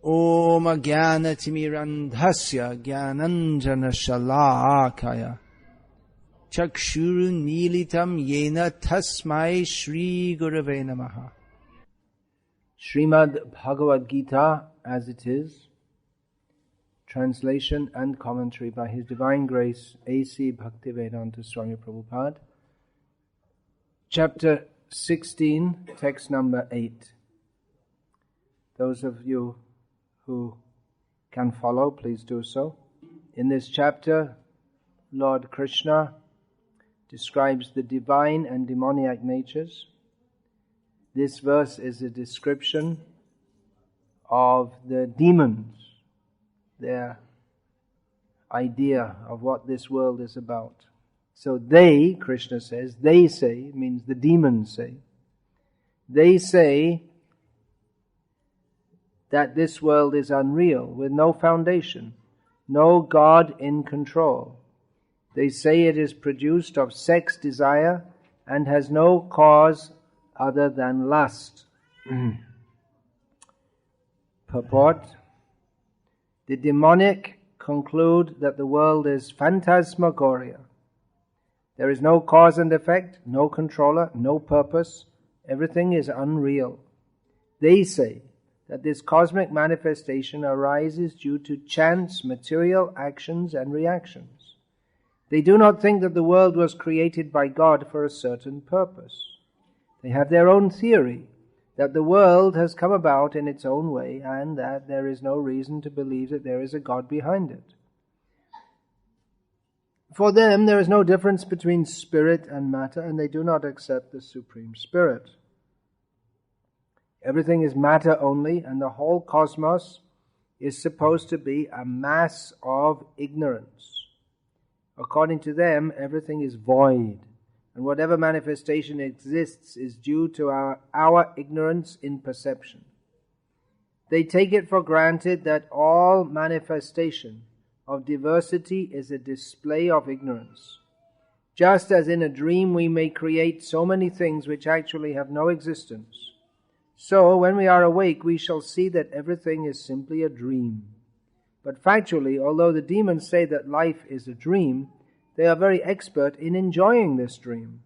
Om Jnana-timirandhasya Jnananjana-shalakaya Chakshuru-militam yena tasmai Shri Gurave Namaha. Srimad Bhagavad-gita as it is, translation and commentary by His Divine Grace A.C. Bhaktivedanta Swami Prabhupada, Chapter 16, text number 8. Those of you who can follow, please do so. In this chapter, Lord Krsna describes the divine and demoniac natures. This verse is a description of the demons, their idea of what this world is about. So they, Krishna says, they say, means the demons say, they say that this world is unreal, with no foundation, no God in control. They say it is produced of sex desire and has no cause other than lust. Purport: the demonic conclude that the world is phantasmagoria. There is no cause and effect, no controller, no purpose. Everything is unreal. They say that this cosmic manifestation arises due to chance material actions and reactions. They do not think that the world was created by God for a certain purpose. They have their own theory that the world has come about in its own way and that there is no reason to believe that there is a God behind it. For them, there is no difference between spirit and matter, and they do not accept the Supreme Spirit. Everything is matter only, and the whole cosmos is supposed to be a mass of ignorance. According to them, everything is void, and whatever manifestation exists is due to our ignorance in perception. They take it for granted that all manifestation of diversity is a display of ignorance. Just as in a dream we may create so many things which actually have no existence, so when we are awake we shall see that everything is simply a dream. But factually, although the demons say that life is a dream, they are very expert in enjoying this dream.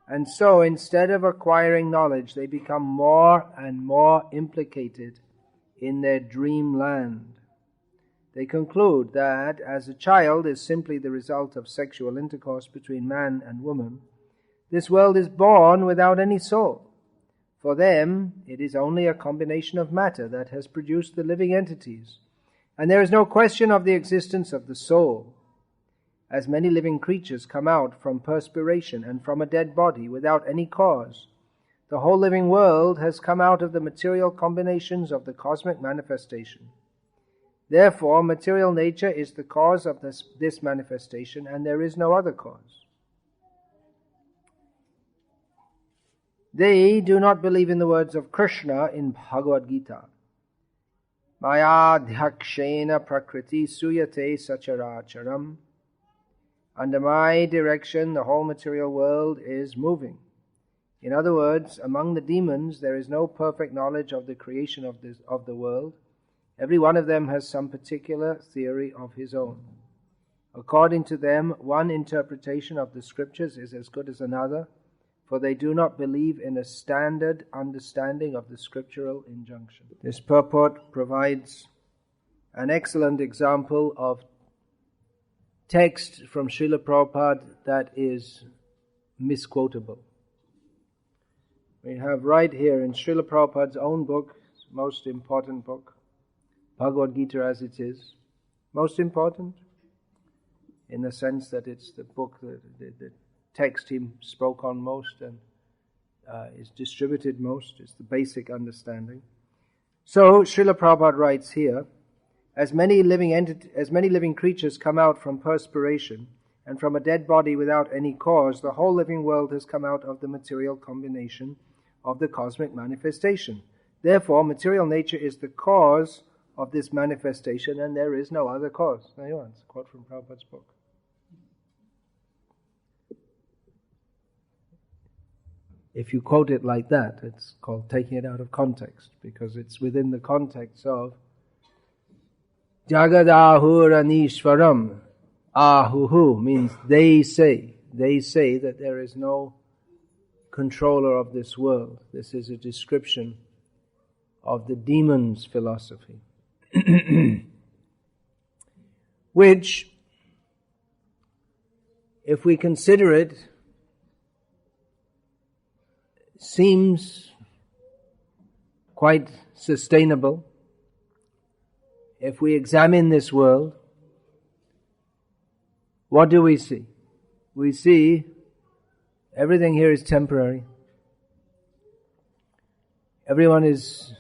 And so instead of acquiring knowledge, they become more and more implicated in their dreamland. They conclude that as a child is simply the result of sexual intercourse between man and woman, this world is born without any soul. For them, it is only a combination of matter that has produced the living entities, and there is no question of the existence of the soul. As many living creatures come out from perspiration and from a dead body without any cause, the whole living world has come out of the material combinations of the cosmic manifestation. Therefore, material nature is the cause of this manifestation, and there is no other cause. They do not believe in the words of Krsna in Bhagavad-gita. Maya dhakshena prakriti suyate sacharacharam. Under my direction, the whole material world is moving. In other words, among the demons, there is no perfect knowledge of the creation of the world. Every one of them has some particular theory of his own. According to them, one interpretation of the scriptures is as good as another, for they do not believe in a standard understanding of the scriptural injunction. This purport provides an excellent example of text from Srila Prabhupada that is misquotable. We have right here in Srila Prabhupada's own book, most important book, Bhagavad-gita as it is, most important in the sense that it's the book that the text he spoke on most and is distributed most, is the basic understanding. So Srila Prabhupada writes here, as many living creatures come out from perspiration and from a dead body without any cause, the whole living world has come out of the material combination of the cosmic manifestation. Therefore, material nature is the cause of this manifestation, and there is no other cause. There you are, it's a quote from Prabhupada's book. If you quote it like that, it's called taking it out of context, because it's within the context of Jagadahuranishwaram. Ahuhu means they say. They say that there is no controller of this world. This is a description of the demons' philosophy. Which, if we consider it, seems quite sustainable. If we examine this world, what do we see? We see everything here is temporary. Everyone is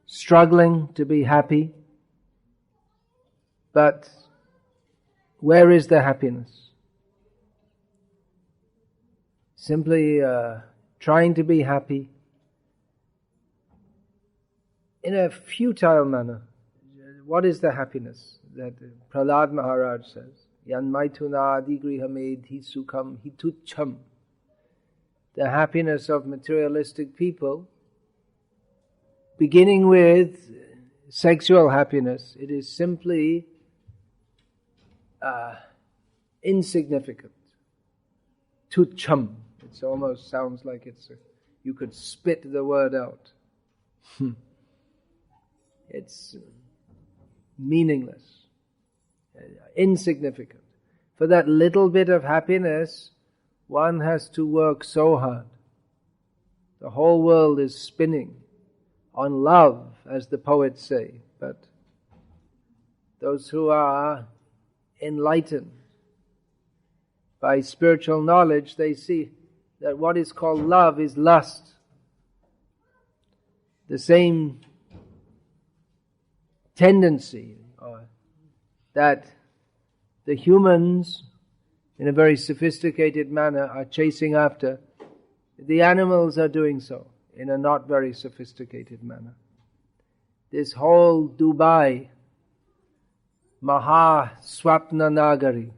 struggling to be happy. But where is the happiness? Simply trying to be happy in a futile manner. What is the happiness that Prahlad Maharaj says? Yan maithuna adigrihame sukham hitucham. The happiness of materialistic people, beginning with sexual happiness, it is simply insignificant. Tucham. It almost sounds like you could spit the word out. It's meaningless, insignificant. For that little bit of happiness, one has to work so hard. The whole world is spinning on love, as the poets say. But those who are enlightened by spiritual knowledge, they see that what is called love is lust. The same tendency that the humans, in a very sophisticated manner, are chasing after, the animals are doing so in a not very sophisticated manner. This whole Dubai, Maha Swapna Nagari,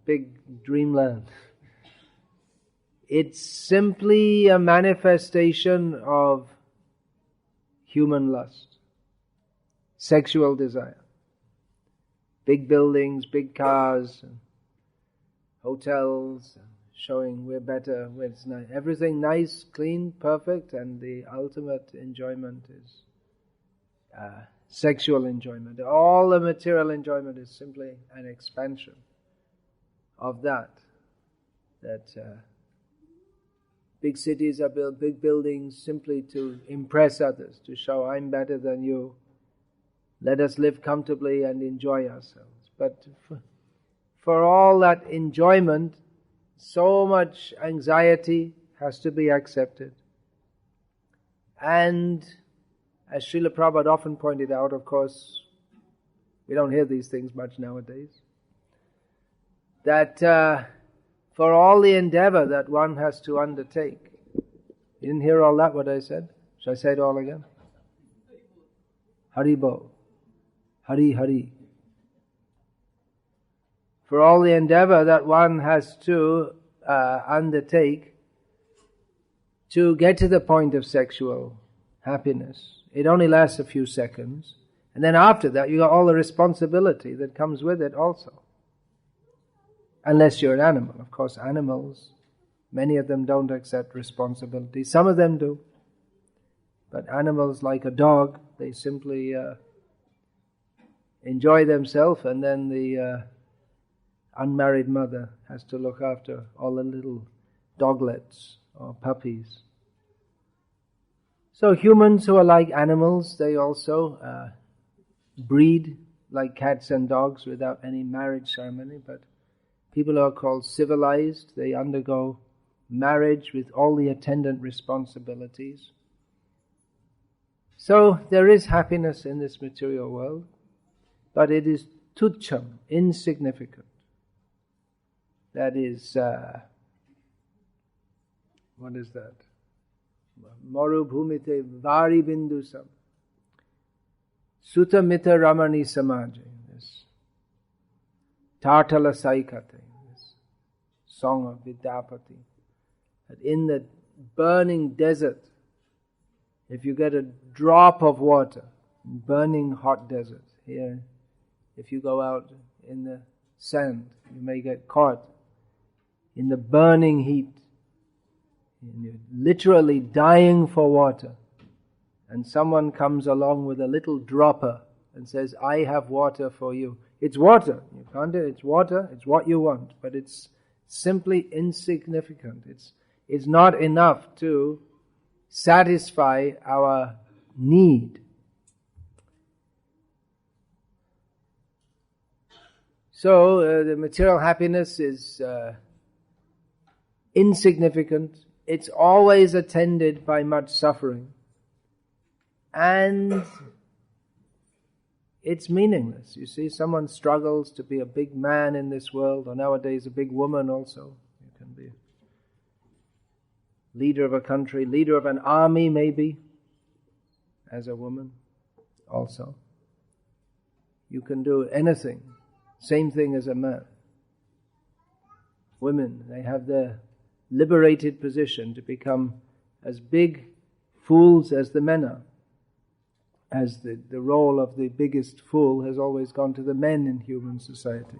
big dreamland, it's simply a manifestation of human lust, sexual desire. Big buildings, big cars, hotels, showing we're better, it's nice. Everything nice, clean, perfect, and the ultimate enjoyment is sexual enjoyment. All the material enjoyment is simply an expansion of that. Big cities are built, big buildings, simply to impress others, to show I'm better than you. Let us live comfortably and enjoy ourselves. But for all that enjoyment, so much anxiety has to be accepted. And as Srila Prabhupada often pointed out, of course, we don't hear these things much nowadays, that for all the endeavor that one has to undertake, you didn't hear all that what I said? Shall I say it all again? Haribo. Hari Hari. For all the endeavor that one has to undertake to get to the point of sexual happiness, it only lasts a few seconds. And then after that, you got all the responsibility that comes with it also. Unless you're an animal. Of course, animals, many of them don't accept responsibility. Some of them do. But animals, like a dog, they simply enjoy themselves, and then the unmarried mother has to look after all the little doglets or puppies. So humans who are like animals, they also breed like cats and dogs without any marriage ceremony. But people who are called civilized, they undergo marriage with all the attendant responsibilities. So there is happiness in this material world, but it is tucham, insignificant. That is, what is that? Maru bhumite vari bindusam. Sutamita ramani samaje. This Tartala Saikate, this song of Vidyapati. That in the burning desert, if you get a drop of water, burning hot desert. Here, if you go out in the sand, you may get caught in the burning heat. And you're literally dying for water. And someone comes along with a little dropper and says, I have water for you. It's water. You can't do it. It's water. It's what you want. But it's simply insignificant. It's not enough to satisfy our need. So the material happiness is insignificant. It's always attended by much suffering. And it's meaningless. You see, someone struggles to be a big man in this world, or nowadays a big woman also. You can be leader of a country, leader of an army maybe, as a woman also. You can do anything. Same thing as a man. Women, they have their liberated position to become as big fools as the men are. As the role of the biggest fool has always gone to the men in human society.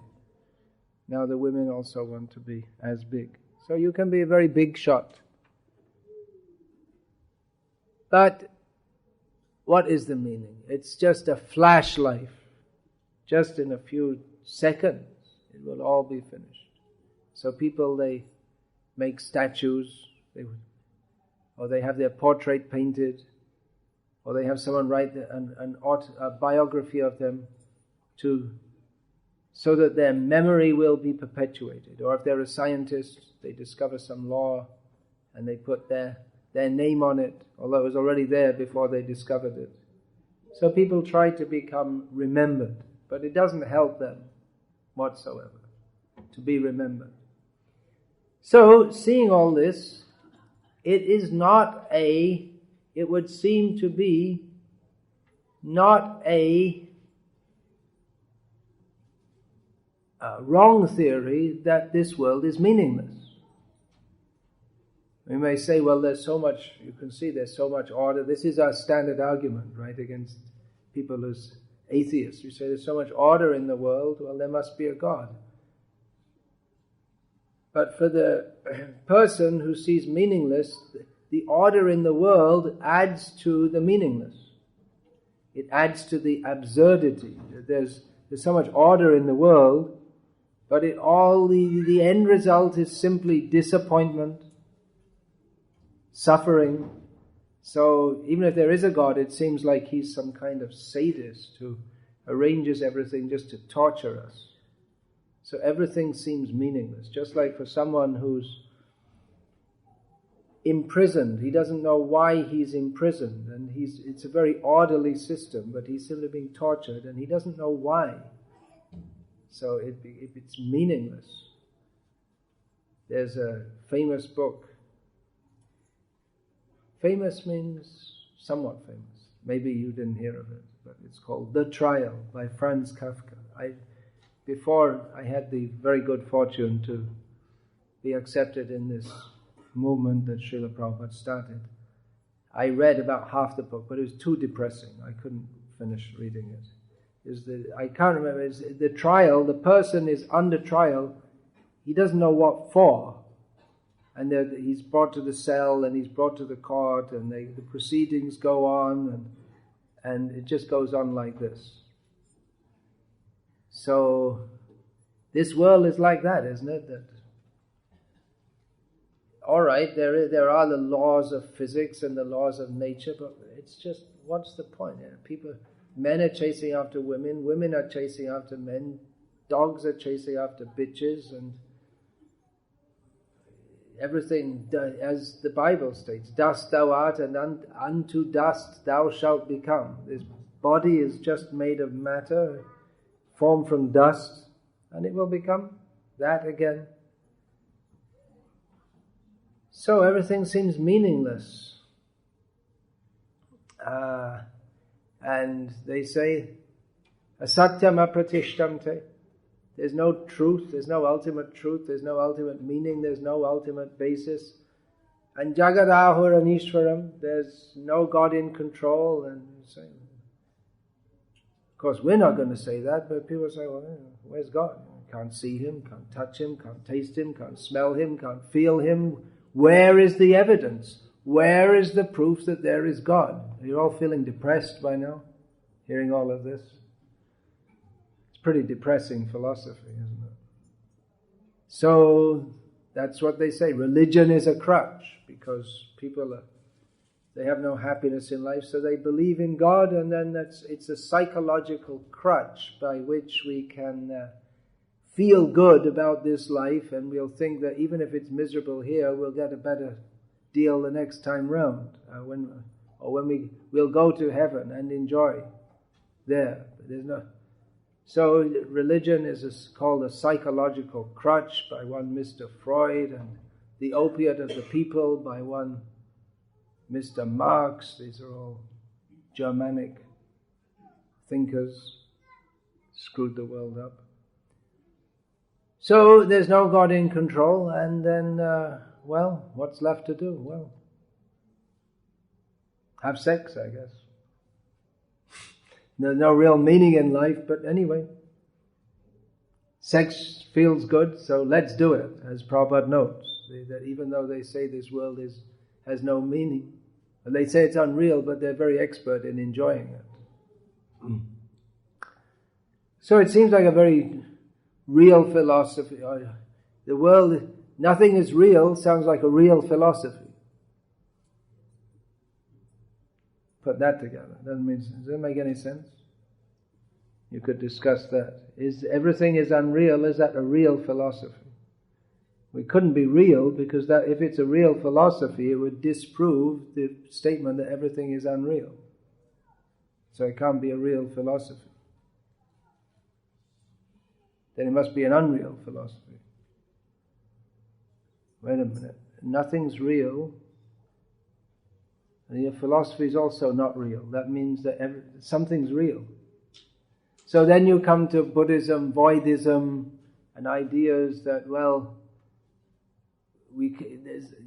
Now the women also want to be as big. So you can be a very big shot. But what is the meaning? It's just a flash life. Just in a few seconds, it will all be finished. So people, they make statues, or they have their portrait painted, or they have someone write a biography of them so that their memory will be perpetuated. Or if they're a scientist, they discover some law and they put their name on it, although it was already there before they discovered it. So people try to become remembered, but it doesn't help them whatsoever to be remembered. So, seeing all this, it would seem to be not a wrong theory that this world is meaningless. We may say, well, there's so much, you can see there's so much order. This is our standard argument, right, against people who's atheists. You say there's so much order in the world, well, there must be a God. But for the person who sees meaningless, the order in the world adds to the meaningless. It adds to the absurdity. There's so much order in the world, but the end result is simply disappointment, suffering. So even if there is a God, it seems like he's some kind of sadist who arranges everything just to torture us. So everything seems meaningless. Just like for someone who's imprisoned, he doesn't know why he's imprisoned, and it's a very orderly system, but he's simply being tortured and he doesn't know why. So it's meaningless. There's a famous book. Famous means somewhat famous. Maybe you didn't hear of it, but it's called The Trial by Franz Kafka. Before I had the very good fortune to be accepted in this movement that Srila Prabhupada started, I read about half the book, but it was too depressing. I couldn't finish reading it. I can't remember. It's the trial, the person is under trial, he doesn't know what for. And he's brought to the cell and he's brought to the court and the proceedings go on and it just goes on like this. So this world is like that, isn't it? That all right, there are the laws of physics and the laws of nature, but it's just, what's the point? Men are chasing after women, women are chasing after men, dogs are chasing after bitches, and everything, as the Bible states, dust thou art, and unto dust thou shalt become. This body is just made of matter, formed from dust, and it will become that again. So everything seems meaningless. And they say, asatyam apratishtamte. There's no truth, there's no ultimate truth, there's no ultimate meaning, there's no ultimate basis. And jagadahur anishwaram, there's no God in control. And course, we're not going to say that, but people say, well, where's God? Can't see Him, can't touch Him, can't taste Him, can't smell Him, can't feel Him. Where is the evidence? Where is the proof that there is God? You're all feeling depressed by now, hearing all of this. It's pretty depressing philosophy, isn't it? So, that's what they say. Religion is a crutch, because people they have no happiness in life, so they believe in God, and then it's a psychological crutch by which we can feel good about this life, and we'll think that even if it's miserable here, we'll get a better deal the next time round, when we'll go to heaven and enjoy there. So religion is called a psychological crutch by one Mr. Freud, and the opiate of the people by one Mr. Marx. These are all Germanic thinkers, screwed the world up. So there's no God in control, and then, what's left to do? Well, have sex, I guess. There's no real meaning in life, but anyway, sex feels good, so let's do it, as Prabhupada notes, that even though they say this world has no meaning, and they say it's unreal, but they're very expert in enjoying it. So it seems like a very real philosophy. The world, nothing is real, sounds like a real philosophy. Put that together. Does that make any sense? You could discuss that. Everything is unreal, is that a real philosophy? We couldn't be real, because that if it's a real philosophy, it would disprove the statement that everything is unreal. So it can't be a real philosophy. Then it must be an unreal philosophy. Wait a minute. Nothing's real. And your philosophy is also not real. That means that something's real. So then you come to Buddhism, Voidism, and ideas that,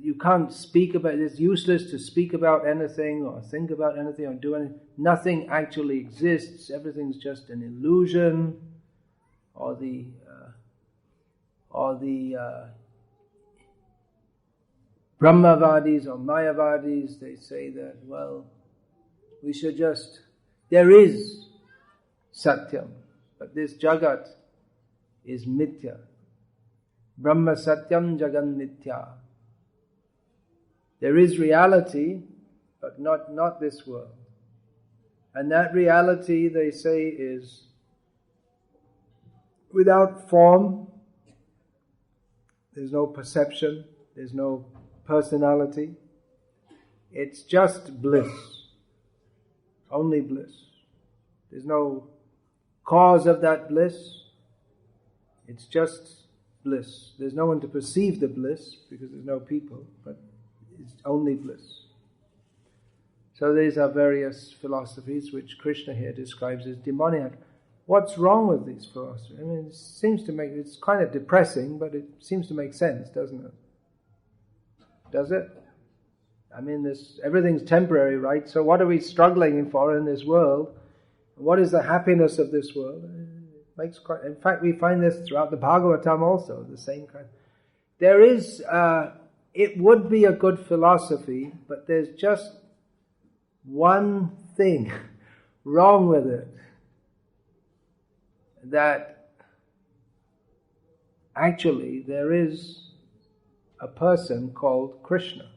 you can't speak about it. It's useless to speak about anything or think about anything or do anything. Nothing actually exists. Everything's just an illusion. Or the Brahmavadis or Mayavadis, they say that, we should there is Satyam, but this Jagat is Mithya. Brahma Satyam Jagan Mithya. There is reality, but not this world. And that reality, they say, is without form. There's no perception, there's no personality. It's just bliss. Only bliss. There's no cause of that bliss. It's just bliss. There's no one to perceive the bliss because there's no people, but it's only bliss. So these are various philosophies which Krishna here describes as demoniac. What's wrong with these philosophies? I mean, it's kind of depressing, but it seems to make sense, doesn't it? Does it? I mean, everything's temporary, right? So what are we struggling for in this world? What is the happiness of this world? In fact, we find this throughout the Bhagavatam also, the same kind. There is, it would be a good philosophy, but there's just one thing wrong with it. That actually there is a person called Krishna.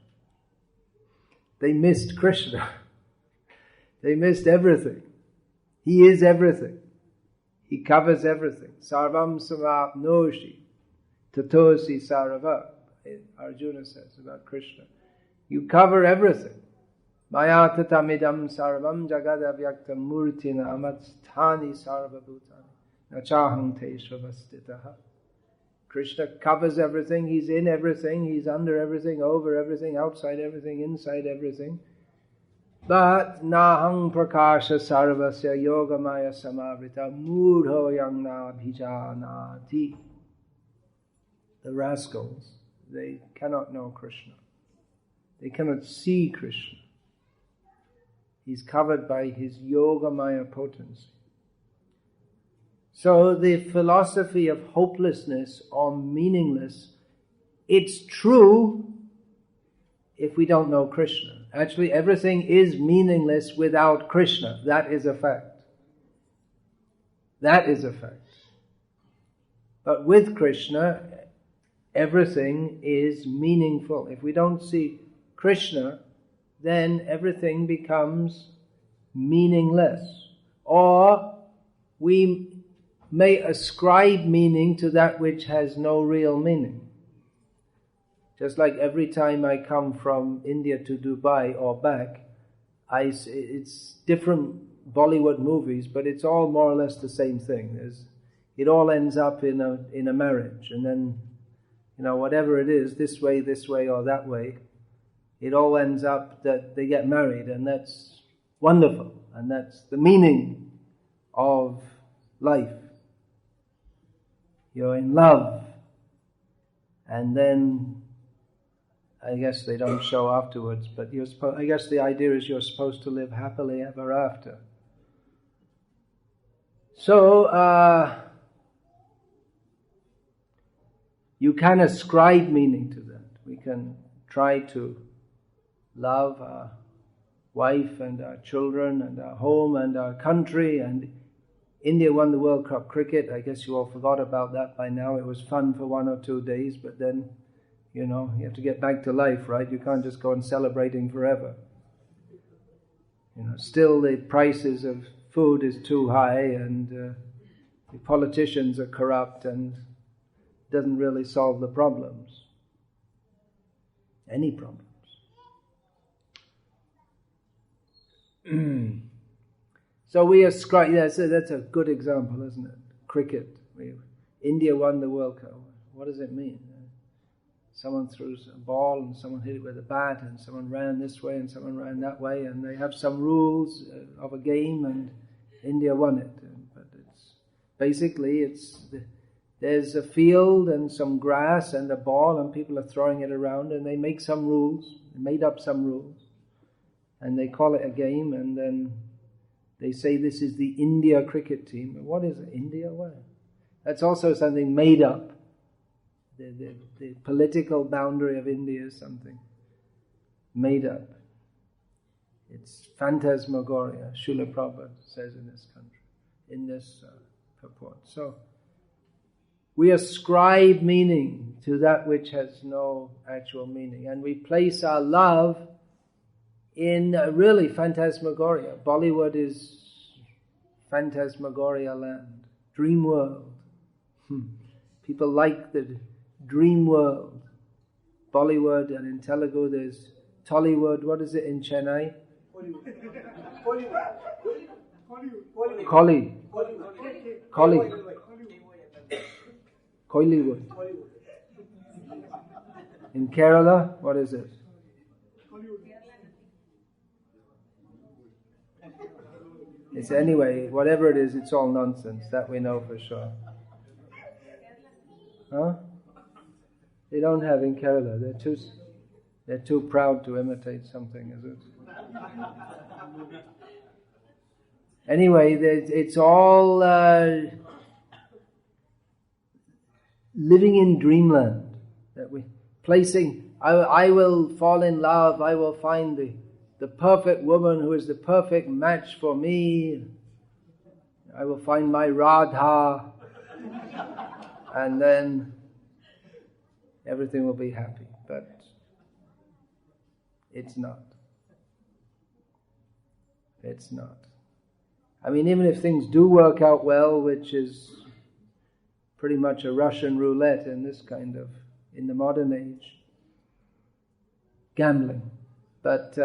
They missed Krishna. They missed everything. He is everything. He covers everything. Sarvam samapnoshi tatosi sarava. Arjuna says about Krishna. You cover everything. Maya tatamidam sarvam jagadavyaktam murtina amatstani sarvabhutani nachaham te shavastitaha. Krishna covers everything. He's in everything. He's under everything, over everything, outside everything, inside everything. But nahang prakasha sarvasya yogamaya samavrita mudho yang na bhijanati. The rascals, they cannot know Krishna. They cannot see Krishna. He's covered by his yogamaya potency. So the philosophy of hopelessness or meaningless, it's true if we don't know Krishna. Actually, everything is meaningless without Krishna. That is a fact. That is a fact. But with Krishna, everything is meaningful. If we don't see Krishna, then everything becomes meaningless. Or we may ascribe meaning to that which has no real meaning. Just like every time I come from India to Dubai or back, it's different Bollywood movies, but it's all more or less the same thing. It all ends up in a marriage, and then, whatever it is, this way or that way, it all ends up that they get married, and that's wonderful, and that's the meaning of life. You're in love, and then I guess they don't show afterwards, but I guess the idea is you're supposed to live happily ever after. So, you can ascribe meaning to that. We can try to love our wife and our children and our home and our country. And India won the World Cup cricket. I guess you all forgot about that by now. It was fun for 1 or 2 days, but then, you have to get back to life, right? You can't just go on celebrating forever. Still the prices of food is too high, and the politicians are corrupt, and doesn't really solve the problems. Any problems. So we ascribe, that's a good example, isn't it? Cricket. India won the World Cup. What does it mean? Someone threw a ball and someone hit it with a bat, and someone ran this way and someone ran that way, and they have some rules of a game, and India won it. But there's a field and some grass and a ball, and people are throwing it around, and they make some rules. They made up some rules, and they call it a game, and then they say this is the India cricket team. But what is it? India? What? That's also something made up. The political boundary of India is something made up. It's phantasmagoria, Srila Prabhupada says in this country, in this purport. So, we ascribe meaning to that which has no actual meaning, and we place our love in really phantasmagoria. Bollywood is phantasmagoria land, dream world. People like the dream world. Bollywood, and in Telugu there's Tollywood. What is it in Chennai? Kollywood. In Kerala, what is it? It's anyway, whatever it is, it's all nonsense. That we know for sure. Huh? They don't have in Kerala. They're too proud to imitate something, is it? Anyway, it's all living in dreamland. That we placing. I will fall in love. I will find the perfect woman who is the perfect match for me. I will find my Radha, and then everything will be happy. But it's not. It's not. I mean, even if things do work out well, which is pretty much a Russian roulette in the modern age, gambling. But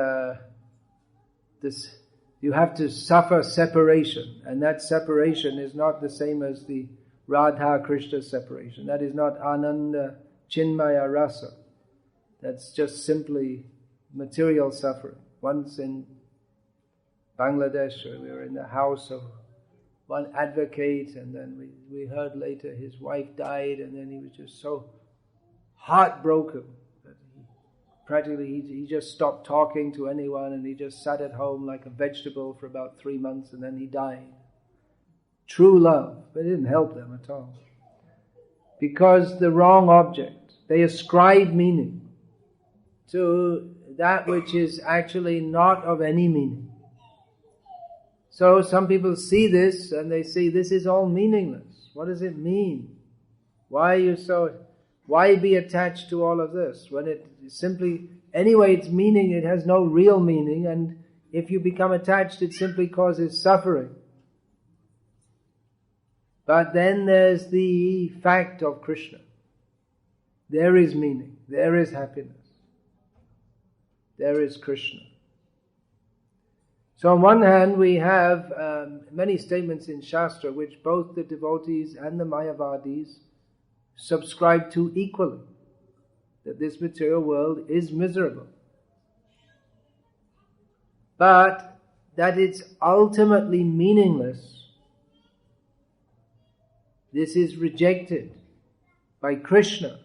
you have to suffer separation, and that separation is not the same as the Radha Krishna separation. That is not Ananda Chinmaya Rasa. That's just simply material suffering. Once in Bangladesh, we were in the house of one advocate, and then we heard later his wife died, and then he was just so heartbroken that he just stopped talking to anyone, and he just sat at home like a vegetable for about 3 months, and then he died. true love. But it didn't help them at all. Because the wrong object. They ascribe meaning to that which is actually not of any meaning. So some people see this and they say, this is all meaningless. What does it mean? Why be attached to all of this? When it simply, anyway, its meaning, it has no real meaning, and if you become attached, it simply causes suffering. But then there's the fact of Krishna. There is meaning. There is happiness. There is Krishna. So on one hand, we have many statements in Shastra which both the devotees and the Mayavadis subscribe to equally. That this material world is miserable. But that it's ultimately meaningless. This is rejected by Krishna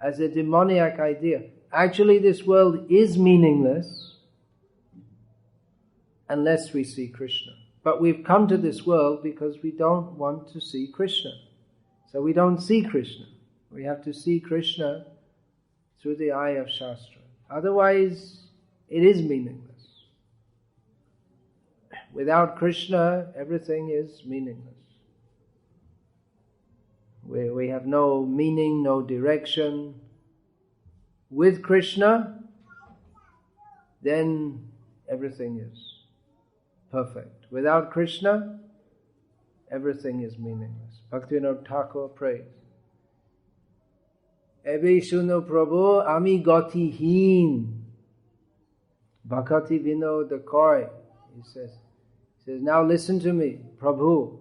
as a demoniac idea. Actually, this world is meaningless unless we see Krishna. But we've come to this world because we don't want to see Krishna. So we don't see Krishna. We have to see Krishna through the eye of Shastra. Otherwise, it is meaningless. Without Krishna, everything is meaningless. We have no meaning, no direction. With Krishna, then everything is perfect. Without Krishna, everything is meaningless. Bhaktivinoda Thakur prays, Ebe shuno Prabhu ami gati heen bhakati vinod koi. He says, now listen to me, Prabhu,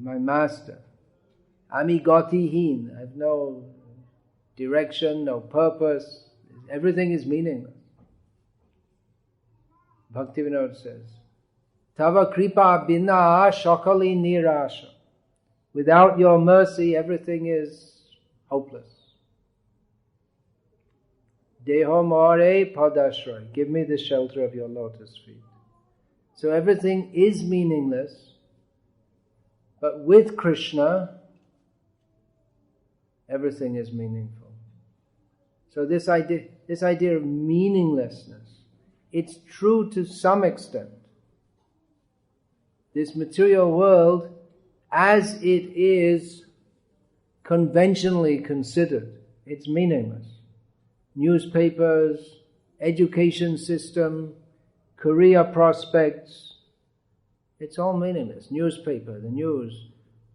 my master. Ami gati heen. I have no direction, no purpose. Everything is meaningless. Bhaktivinoda says, Tava kripa bina shakali nirasha. Without your mercy, everything is hopeless. Deho more padashray. Give me the shelter of your lotus feet. So everything is meaningless, but with Krishna, everything is meaningful. So this idea of meaninglessness, it's true to some extent. This material world, as it is conventionally considered, it's meaningless. Newspapers, education system, career prospects, it's all meaningless. Newspaper, the news,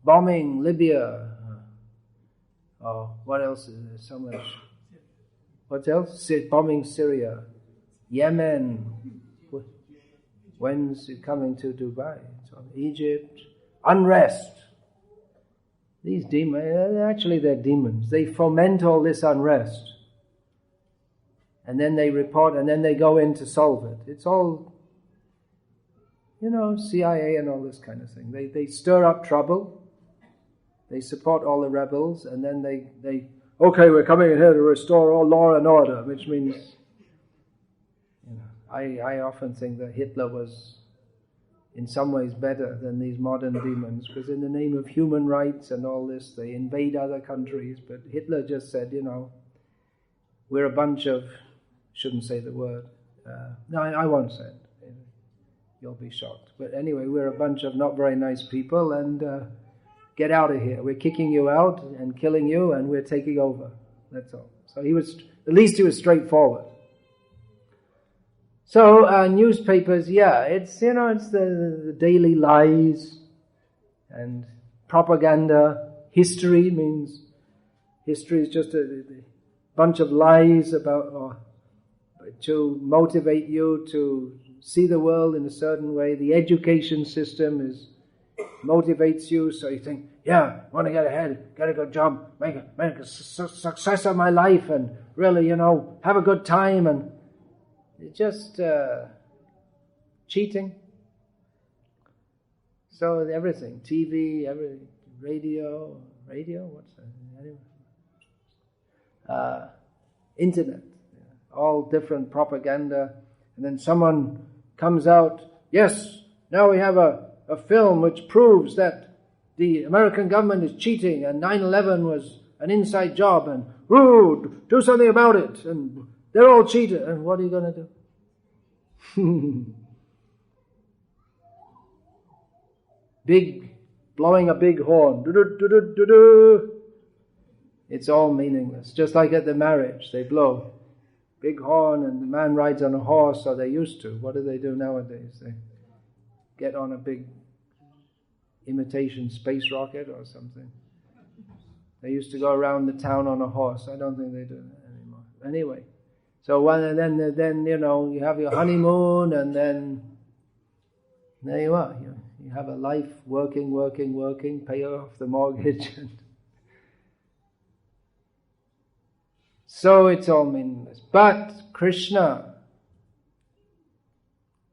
bombing Libya. What else is there? So much. What else? Bombing Syria, Yemen. When's it coming to Dubai? It's on Egypt. Unrest. These demons, actually they're demons. They foment all this unrest. And then they report, and then they go in to solve it. It's all, CIA and all this kind of thing. They stir up trouble. They support all the rebels, and then they okay, we're coming in here to restore all law and order, which means, I often think that Hitler was in some ways better than these modern demons, because in the name of human rights and all this, they invade other countries, but Hitler just said, we're a bunch of, shouldn't say the word, no, I won't say it, you'll be shocked, but anyway, we're a bunch of not very nice people, and get out of here, we're kicking you out and killing you, and we're taking over, that's all. So at least he was straightforward. So newspapers, it's the daily lies and propaganda. History is just a bunch of lies about to motivate you to see the world in a certain way. The education system motivates you, so you think, I want to get ahead, get a good job, make a success of my life, and really, have a good time, and it's just cheating. So everything, TV, everything, radio, what's that? Anyway. Internet, all different propaganda, and then someone comes out, yes, Now we have a film which proves that the American government is cheating and 9/11 was an inside job and, do something about it, and they're all cheated. And what are you going to do? Blowing a big horn. It's all meaningless. Just like at the marriage, they blow big horn and the man rides on a horse, or they used to. What do they do nowadays? They get on a big imitation space rocket or something. They used to go around the town on a horse. I don't think they do that anymore. Anyway, so then you have your honeymoon, and then there you are. You have a life working, pay off the mortgage. So it's all meaningless. But Krishna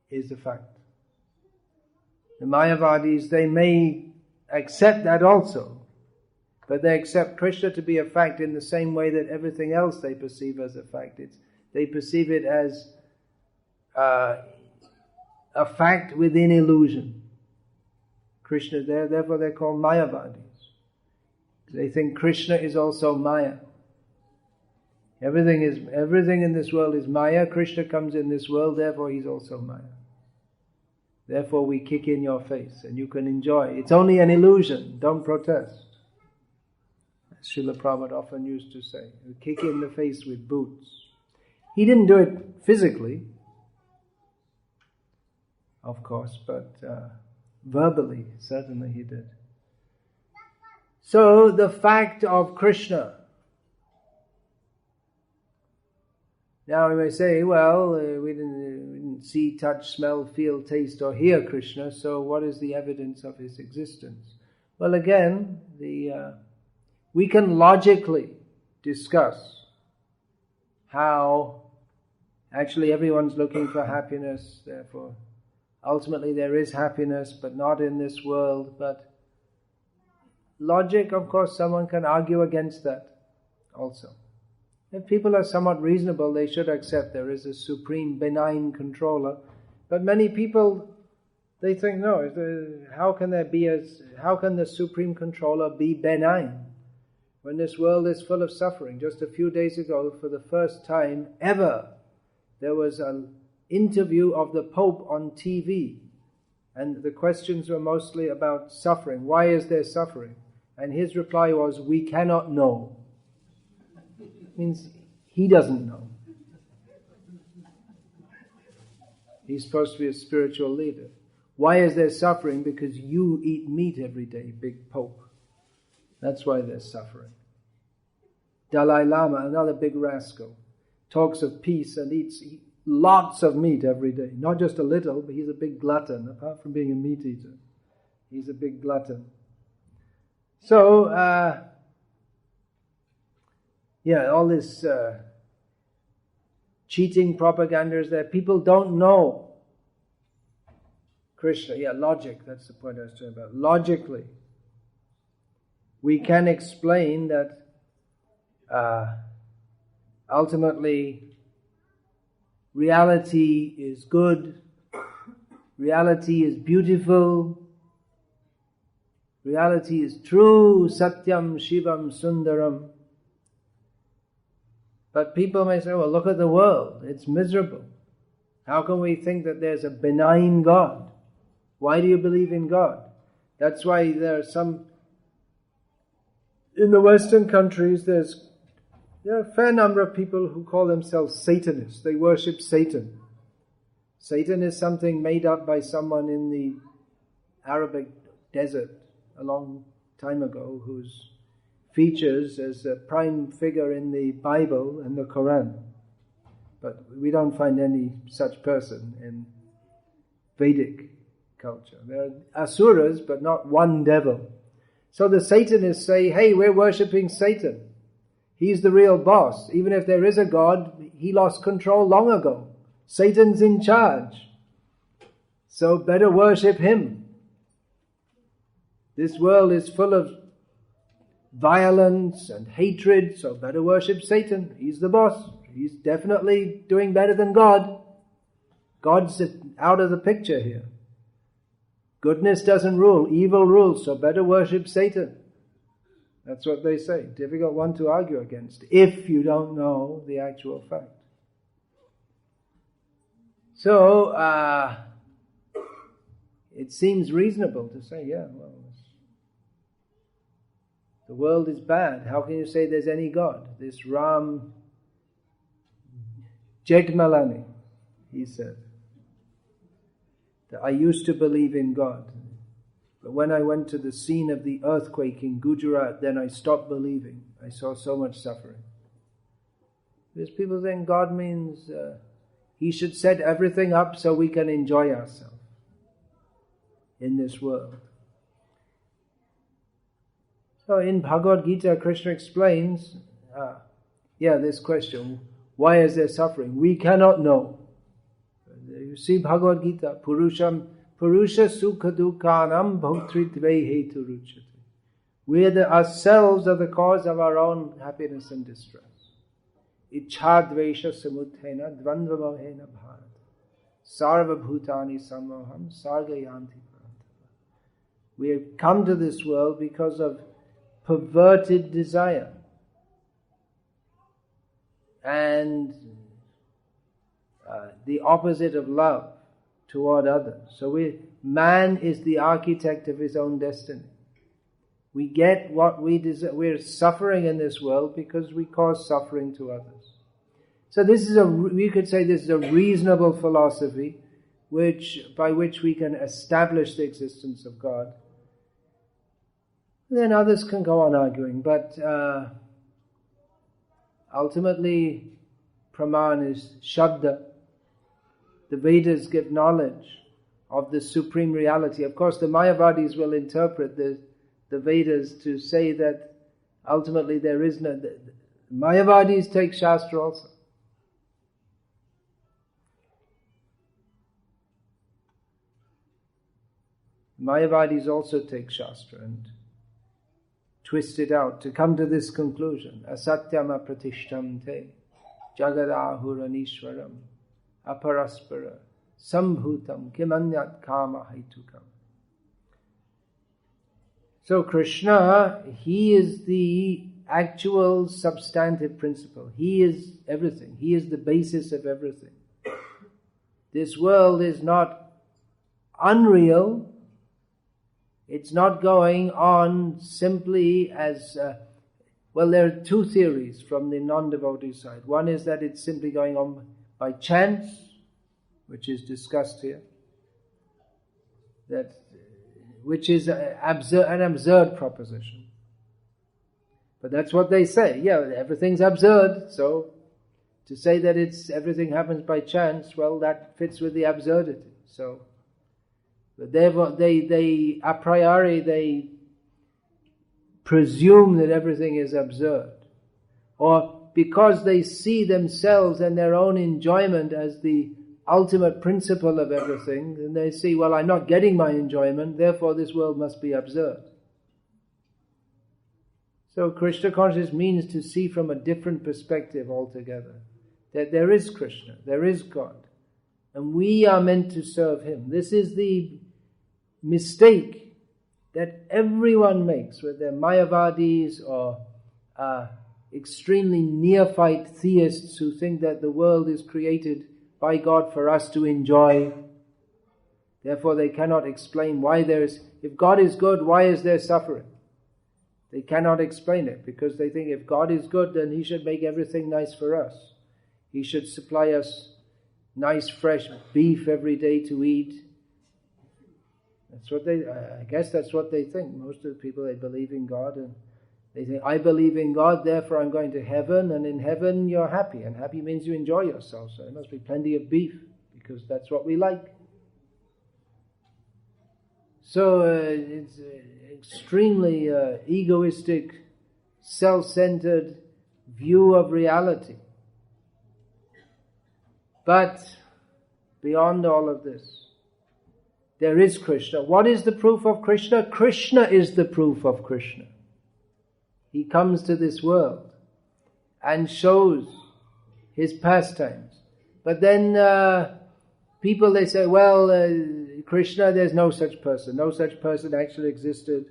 is the fact. The Mayavadis, they may accept that also, but they accept Krishna to be a fact in the same way that everything else they perceive as a fact. They perceive it as a fact within illusion. Krishna, therefore they're called Mayavadis. They think Krishna is also Maya. Everything in this world is Maya. Krishna comes in this world, therefore he's also Maya. Therefore we kick in your face and you can enjoy. It's only an illusion, don't protest. As Srila Prabhupada often used to say, you kick in the face with boots. He didn't do it physically, of course, but verbally, certainly he did. So the fact of Krishna. Now we may say, well, we didn't see, touch, smell, feel, taste or hear Krishna, so what is the evidence of his existence? Well, again, we can logically discuss how actually everyone's looking for happiness, therefore ultimately there is happiness, but not in this world. But logic, of course, someone can argue against that also. If people are somewhat reasonable, they should accept there is a supreme benign controller. But many people, they think, no, how can the supreme controller be benign when this world is full of suffering? Just a few days ago, for the first time ever, there was an interview of the Pope on TV, and the questions were mostly about suffering. Why is there suffering? And his reply was, we cannot know. Means he doesn't know. He's supposed to be a spiritual leader. Why is there suffering? Because you eat meat every day, big Pope. That's why there's suffering. Dalai Lama, another big rascal, talks of peace and eats lots of meat every day. Not just a little, but he's a big glutton. Apart from being a meat eater, he's a big glutton. So, all this cheating propaganda is there. People don't know Krishna. Logic, that's the point I was talking about. Logically, we can explain that ultimately reality is good, reality is beautiful, reality is true, satyam, shivam, sundaram. But people may say, well, look at the world, it's miserable. How can we think that there's a benign God? Why do you believe in God? That's why there are some, in the Western countries, there are a fair number of people who call themselves Satanists. They worship Satan. Satan is something made up by someone in the Arabic desert a long time ago, whose features as a prime figure in the Bible and the Quran. But we don't find any such person in Vedic culture. There are asuras, but not one devil. So the Satanists say, hey, we're worshipping Satan. He's the real boss. Even if there is a God, he lost control long ago. Satan's in charge. So better worship him. This world is full of violence and hatred, so better worship Satan. He's the boss. He's definitely doing better than God. God's out of the picture here. Goodness doesn't rule, evil rules, so better worship Satan. That's what they say. Difficult one to argue against if you don't know the actual fact. So, it seems reasonable to say, yeah, well, the world is bad. How can you say there's any God? This Ram Jegmalani, he said, that I used to believe in God. But when I went to the scene of the earthquake in Gujarat, then I stopped believing. I saw so much suffering. Because people think God means He should set everything up so we can enjoy ourselves in this world. So in Bhagavad-gita, Krishna explains, this question, why is there suffering? We cannot know. You see Bhagavad-gita, Purusha sukha dukhanam bhautritve hetu ruchate. We ourselves are the cause of our own happiness and distress. Ichhadvesha samuthena dvandva mohena bharat. Sarva bhutani samoham sargayanti parantava. We have come to this world because of perverted desire. And the opposite of love toward others. So man is the architect of his own destiny. We get what we desire. We're suffering in this world because we cause suffering to others. So we could say this is a reasonable philosophy by which we can establish the existence of God. Then others can go on arguing, but ultimately Praman is Shabda. The Vedas give knowledge of the supreme reality. Of course, the Mayavadis will interpret the Vedas to say that ultimately there is no... Mayavadis take Shastra also. Mayavadis also take Shastra and twist it out to come to this conclusion. Asatyam apratishtam te jagadahuranishwaram aparaspara sambhutam kimanyat kama haitukam. So Krishna, He is the actual substantive principle. He is everything. He is the basis of everything. This world is not unreal. It's not going on simply as... there are two theories from the non-devotee side. One is that it's simply going on by chance, which is discussed here, which is an absurd proposition. But that's what they say. Yeah, everything's absurd, so to say that everything happens by chance, well, that fits with the absurdity. So, but they a priori, they presume that everything is absurd. Or because they see themselves and their own enjoyment as the ultimate principle of everything, then they see, well, I'm not getting my enjoyment, therefore this world must be absurd. So Krishna consciousness means to see from a different perspective altogether. That there is Krishna, there is God, and we are meant to serve Him. This is the mistake that everyone makes, whether they're Mayavadis or extremely neophyte theists who think that the world is created by God for us to enjoy. Therefore they cannot explain why if God is good, why is there suffering? They cannot explain it because they think if God is good, then He should make everything nice for us. He should supply us nice fresh beef every day to eat. That's what I guess that's what they think. Most of the people, they believe in God and they think, I believe in God, therefore I'm going to heaven, and in heaven you're happy, and happy means you enjoy yourself, so there must be plenty of beef, because that's what we like. So it's extremely egoistic, self-centered view of reality. But beyond all of this, there is Krishna. What is the proof of Krishna? Krishna is the proof of Krishna. He comes to this world and shows His pastimes. But then people, they say, well, Krishna, there's no such person. No such person actually existed.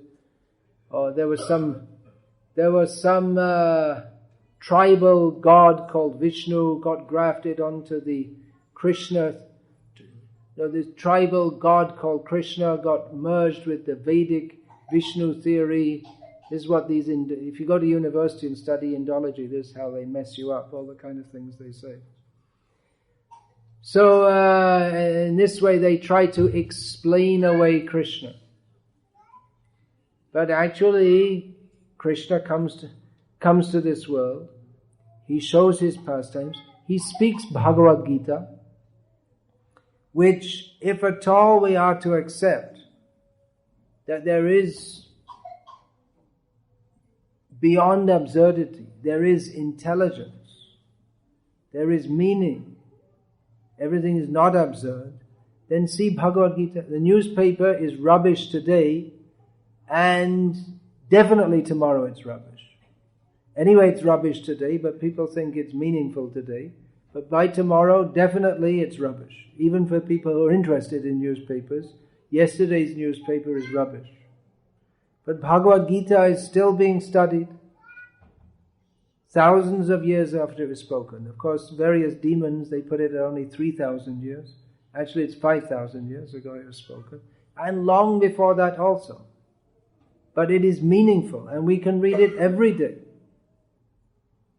Or there was some tribal god called Vishnu got grafted onto the Krishna. This tribal god called Krishna got merged with the Vedic Vishnu theory. This is what if you go to university and study Indology, this is how they mess you up, all the kind of things they say. So in this way they try to explain away Krishna. But actually Krishna comes to this world. He shows his pastimes. He speaks Bhagavad-gita, which if at all we are to accept that there is beyond absurdity, there is intelligence, there is meaning, everything is not absurd, then see Bhagavad-gita. The newspaper is rubbish today, and definitely tomorrow it's rubbish. Anyway, it's rubbish today, but people think it's meaningful today. But by tomorrow, definitely it's rubbish. Even for people who are interested in newspapers, yesterday's newspaper is rubbish. But Bhagavad-gita is still being studied thousands of years after it was spoken. Of course, various demons, they put it at only 3,000 years. Actually, it's 5,000 years ago it was spoken. And long before that also. But it is meaningful, and we can read it every day.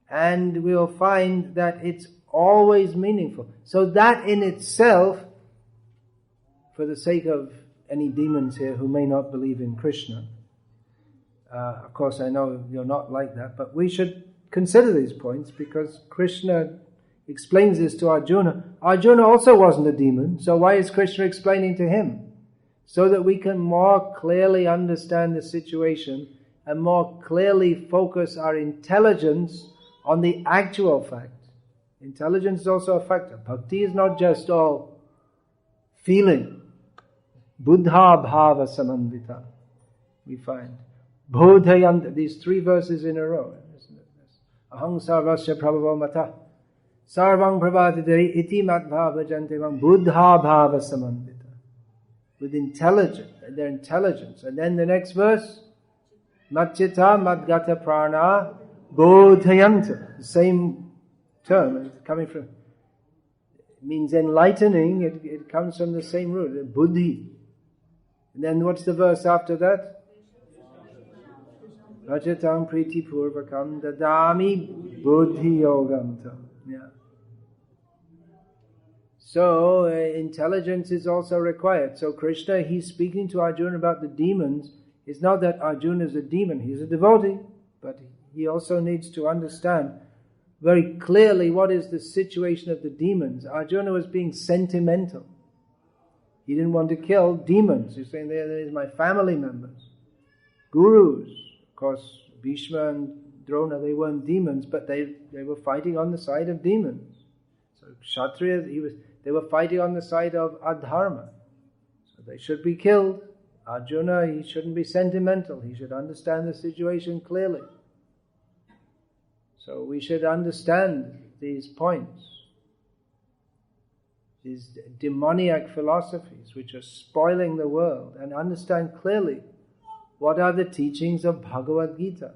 And we'll find that it's always meaningful. So that in itself, for the sake of any demons here who may not believe in Krishna, of course I know you're not like that, but we should consider these points because Krishna explains this to Arjuna. Arjuna also wasn't a demon, so why is Krishna explaining to him? So that we can more clearly understand the situation and more clearly focus our intelligence on the actual fact. Intelligence is also a factor. Bhakti is not just all feeling. Buddha bhava samandita, we find. Bodhayanta, these 3 verses in a row. Aham sarvasya prabhavo mata. Sarvang prabhatide iti matbhava jantevang buddha bhava samandita. With intelligence, their intelligence. And then the next verse, Matchita madgata prana bodhayanta. The same term, it's coming from, it means enlightening, it comes from the same root, buddhi. And then what's the verse after that? Rajatam priti purvakam dadami buddhi yogamta. Yeah. So intelligence is also required. So Krishna, he's speaking to Arjuna about the demons. It's not that Arjuna is a demon, he's a devotee, but he also needs to understand very clearly what is the situation of the demons. Arjuna was being sentimental. He didn't want to kill demons. He's saying, there's my family members. Gurus, of course, Bhishma and Drona, they weren't demons, but they were fighting on the side of demons. So Kshatriyas, they were fighting on the side of adharma. So they should be killed. Arjuna, he shouldn't be sentimental. He should understand the situation clearly. So we should understand these points. These demoniac philosophies which are spoiling the world, and understand clearly what are the teachings of Bhagavad-gita.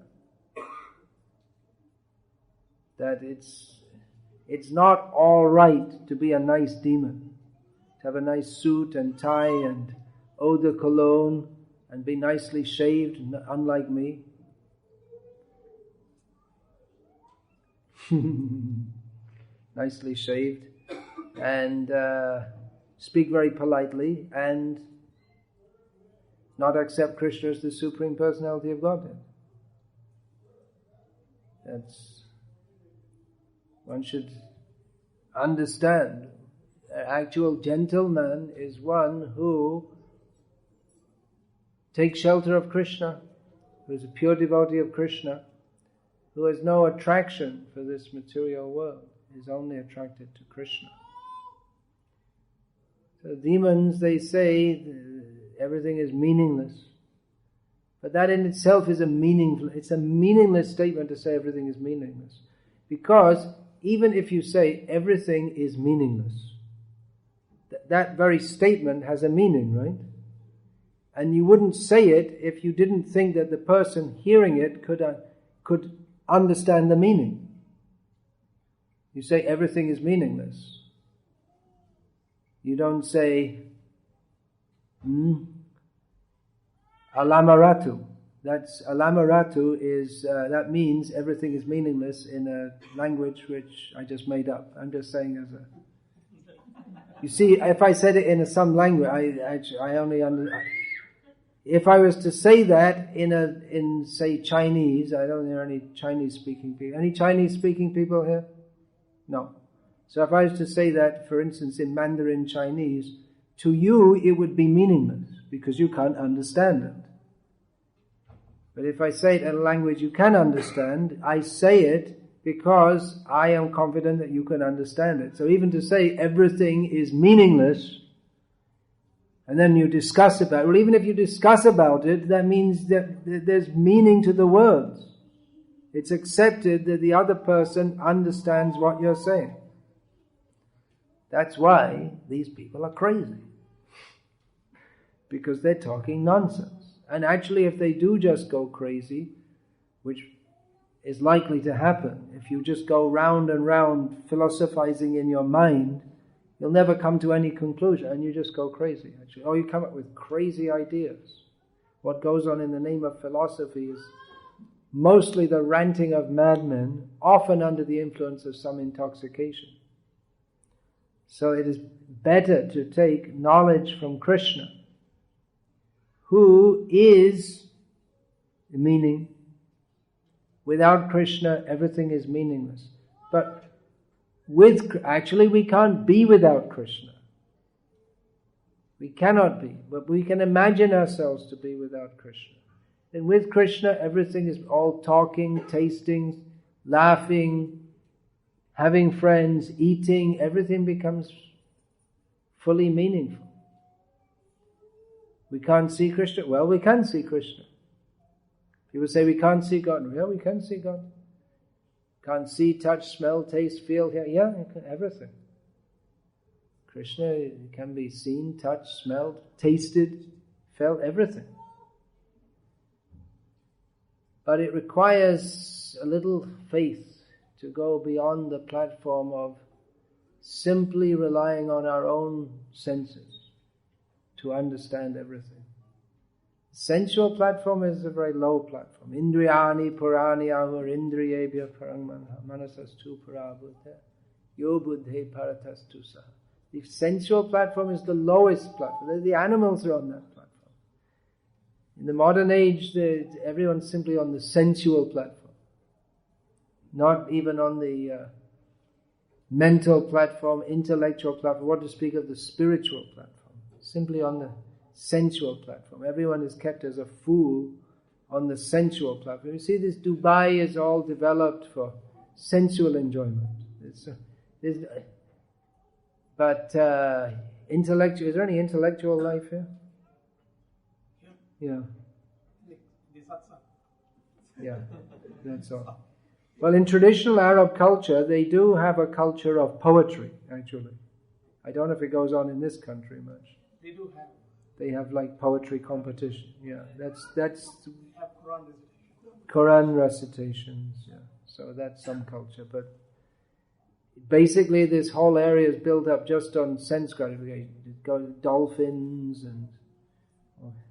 That it's not all right to be a nice demon, to have a nice suit and tie and eau de cologne and be nicely shaved, unlike me. Nicely shaved and speak very politely and not accept Krishna as the Supreme Personality of Godhead. One should understand an actual gentleman is one who takes shelter of Krishna, who is a pure devotee of Krishna, who has no attraction for this material world, is only attracted to Krishna. So demons, they say everything is meaningless. But that in itself is it's a meaningless statement to say everything is meaningless. Because even if you say everything is meaningless, that very statement has a meaning, right? And you wouldn't say it if you didn't think that the person hearing it could understand the meaning. You say everything is meaningless. You don't say alamaratu. Alamaratu is that means everything is meaningless in a language which I just made up. I'm just saying as a. You see, if I said it in some language, I only if I was to say that in say Chinese, I don't know any Chinese speaking people. Any Chinese speaking people here? No. So if I was to say that, for instance, in Mandarin Chinese, to you it would be meaningless because you can't understand it. But if I say it in a language you can understand, I say it because I am confident that you can understand it. So even to say everything is meaningless, and then you discuss about it, well, even if you discuss about it, that means that there's meaning to the words. It's accepted that the other person understands what you're saying. That's why these people are crazy. Because they're talking nonsense. And actually, if they do just go crazy, which is likely to happen, if you just go round and round philosophizing in your mind, you'll never come to any conclusion and you just go crazy, actually. Or you come up with crazy ideas. What goes on in the name of philosophy is mostly the ranting of madmen, often under the influence of some intoxication. So it is better to take knowledge from Krishna, who is the meaning. Without Krishna, everything is meaningless. But actually we can't be without Krishna. We cannot be, but we can imagine ourselves to be without Krishna. And with Krishna, everything is all talking, tasting, laughing, having friends, eating, everything becomes fully meaningful. We can't see Krishna. Well, we can see Krishna. People say we can't see God. Well, we can see God. Can't see, touch, smell, taste, feel, hear. Yeah, everything. Krishna can be seen, touched, smelled, tasted, felt, everything. But it requires a little faith to go beyond the platform of simply relying on our own senses to understand everything. Sensual platform is a very low platform. Indriyani purani ahur indriyebhya parang manasastu parabhuddha yo buddhe paratastu saha. The sensual platform is the lowest platform. The animals are on that platform. In the modern age, everyone's simply on the sensual platform. Not even on the mental platform, intellectual platform. What to speak of the spiritual platform? Simply on the sensual platform. Everyone is kept as a fool on the sensual platform. You see, this Dubai is all developed for sensual enjoyment. But intellectual, is there any intellectual life here? Yeah. Yeah, that's all. Well, in traditional Arab culture, they do have a culture of poetry, actually. I don't know if it goes on in this country much. They do have. They have like poetry competition. Yeah, that's Have Quran recitations. Yeah, so that's some culture. But basically, this whole area is built up just on sense gratification. You go to dolphins, and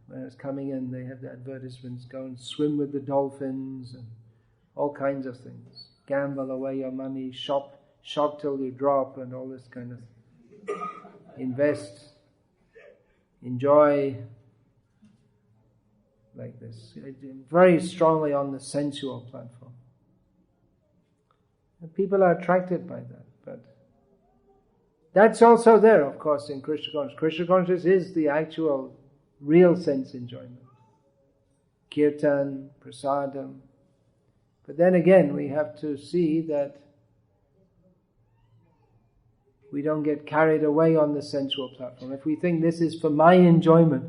when it's coming in, they have the advertisements: go and swim with the dolphins, and all kinds of things. Gamble away your money, shop till you drop, and all this kind of invest. Enjoy, like this, very strongly on the sensual platform. And people are attracted by that, but that's also there, of course, in Krishna consciousness. Krishna consciousness is the actual, real sense enjoyment. Kirtan, prasadam. But then again, we have to see that we don't get carried away on the sensual platform. If we think this is for my enjoyment,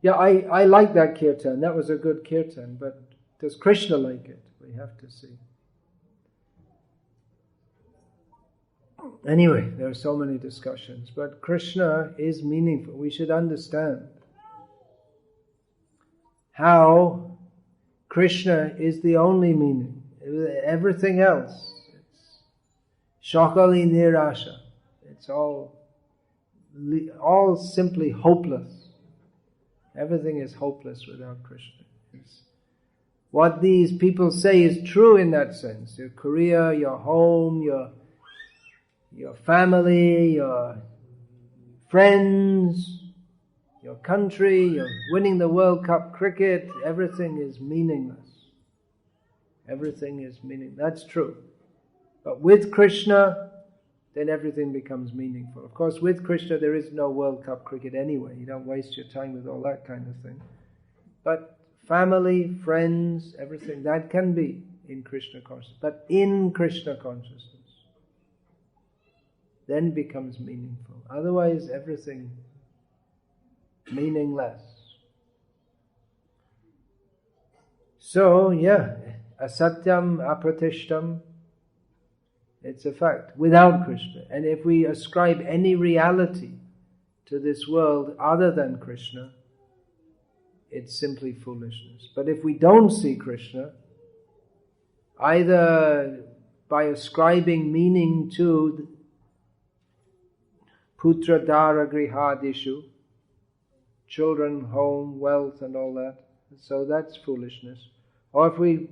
yeah, I like that kirtan, that was a good kirtan, but does Krishna like it? We have to see. Anyway, there are so many discussions, but Krishna is meaningful. We should understand how Krishna is the only meaning. Everything else, it's shakali nirasha. It's all simply hopeless. Everything is hopeless without Krishna. What these people say is true in that sense. Your career, your home, your family, your friends, your country, you're winning the World Cup cricket, everything is meaningless. Everything is meaningless. That's true. But with Krishna, then everything becomes meaningful. Of course, with Krishna there is no World Cup cricket anyway. You don't waste your time with all that kind of thing. But family, friends, everything, that can be in Krishna consciousness. But in Krishna consciousness, then becomes meaningful. Otherwise, everything meaningless. So, asatyam apratishtam, it's a fact, without Krishna. And if we ascribe any reality to this world other than Krishna, it's simply foolishness. But if we don't see Krishna, either by ascribing meaning to putra dara grihadishu, children, home, wealth and all that, so that's foolishness. Or if we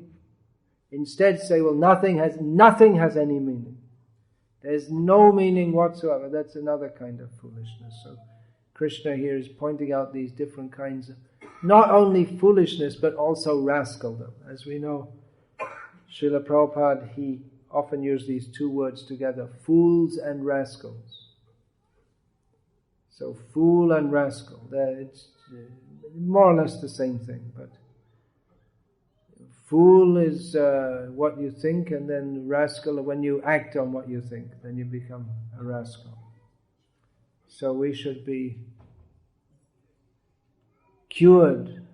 instead say, well, nothing has any meaning. There's no meaning whatsoever. That's another kind of foolishness. So Krishna here is pointing out these different kinds of, not only foolishness, but also rascaldom. As we know, Srila Prabhupada, he often used these two words together, fools and rascals. So fool and rascal, it's more or less the same thing, but fool is what you think, and then rascal, when you act on what you think, then you become a rascal. So we should be cured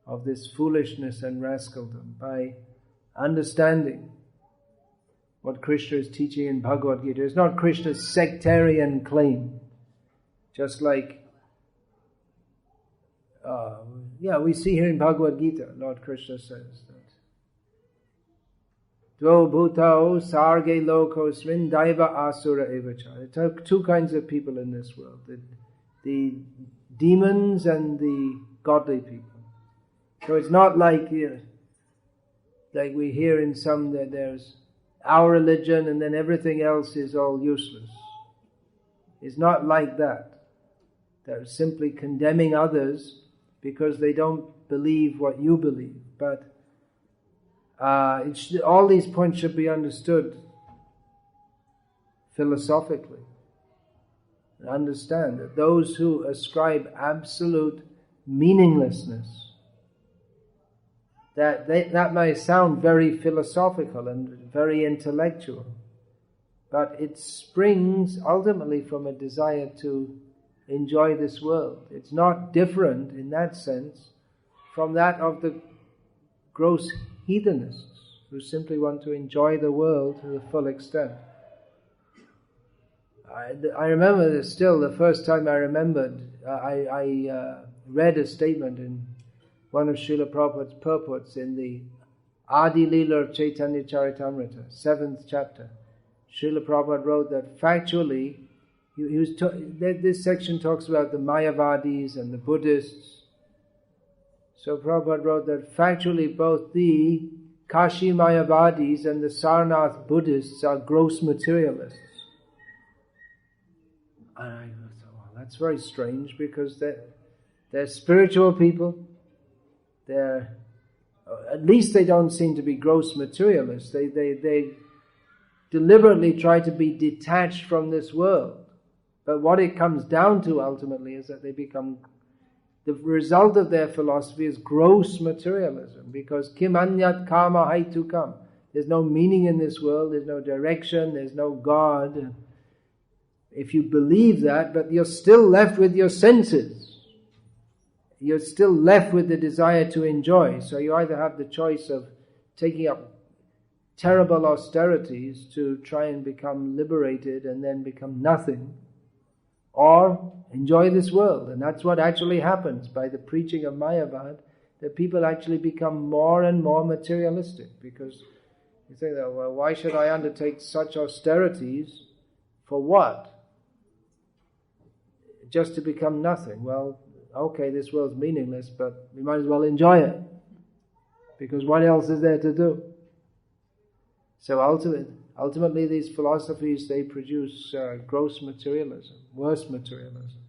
of this foolishness and rascaldom by understanding what Krishna is teaching in Bhagavad-gita. It's not Krishna's sectarian claim. Just like, we see here in Bhagavad-gita, Lord Krishna says that Dvo bhutao sarge lokosmin daiva asura evacha. There are two kinds of people in this world, the demons and the godly people. So it's not like we hear in some that there's our religion and then everything else is all useless. It's not like that. They're simply condemning others because they don't believe what you believe. But all these points should be understood philosophically. And understand that those who ascribe absolute meaninglessness, that may sound very philosophical and very intellectual, but it springs ultimately from a desire to enjoy this world. It's not different in that sense from that of the gross heathenists who simply want to enjoy the world to the full extent. I remember still the first time I remembered, I read a statement in one of Srila Prabhupada's purports in the Adi Leela of Chaitanya Charitamrita, 7th chapter. Srila Prabhupada wrote that factually, this section talks about the Mayavadis and the Buddhists. So Prabhupada wrote that factually both the Kashi Mayavadis and the Sarnath Buddhists are gross materialists. And I thought, well, that's very strange because they're spiritual people. At least they don't seem to be gross materialists. They deliberately try to be detached from this world. But what it comes down to ultimately is that they become, the result of their philosophy is gross materialism, because kim anyat kama haitukam. There's no meaning in this world, there's no direction, there's no God. If you believe that, but you're still left with your senses. You're still left with the desire to enjoy. So you either have the choice of taking up terrible austerities to try and become liberated and then become nothing, or enjoy this world. And that's what actually happens by the preaching of Mayavad, that people actually become more and more materialistic, because you say that, well, why should I undertake such austerities? For what? Just to become nothing. Well, okay, this world's meaningless, but we might as well enjoy it, because what else is there to do? So ultimately these philosophies, they produce gross materialism, worse materialism.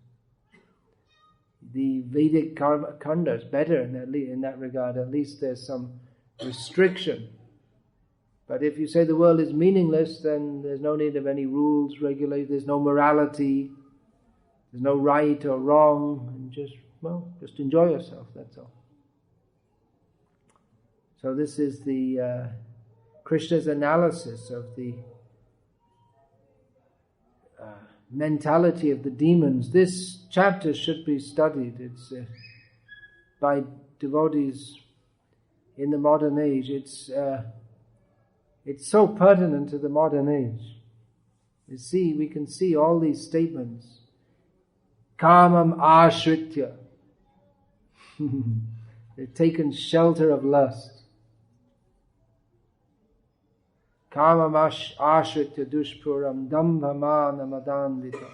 The Vedic Kanda is better in that regard. At least there's some restriction. But if you say the world is meaningless, then there's no need of any rules, regulations, there's no morality, there's no right or wrong, and just enjoy yourself, that's all. So this is the Krishna's analysis of the mentality of the demons. This chapter should be studied. It's by devotees in the modern age. It's so pertinent to the modern age. We can see all these statements. Kamam ashritya. They've taken shelter of lust. Kamam ashritya dushpuram dambhamana madandita.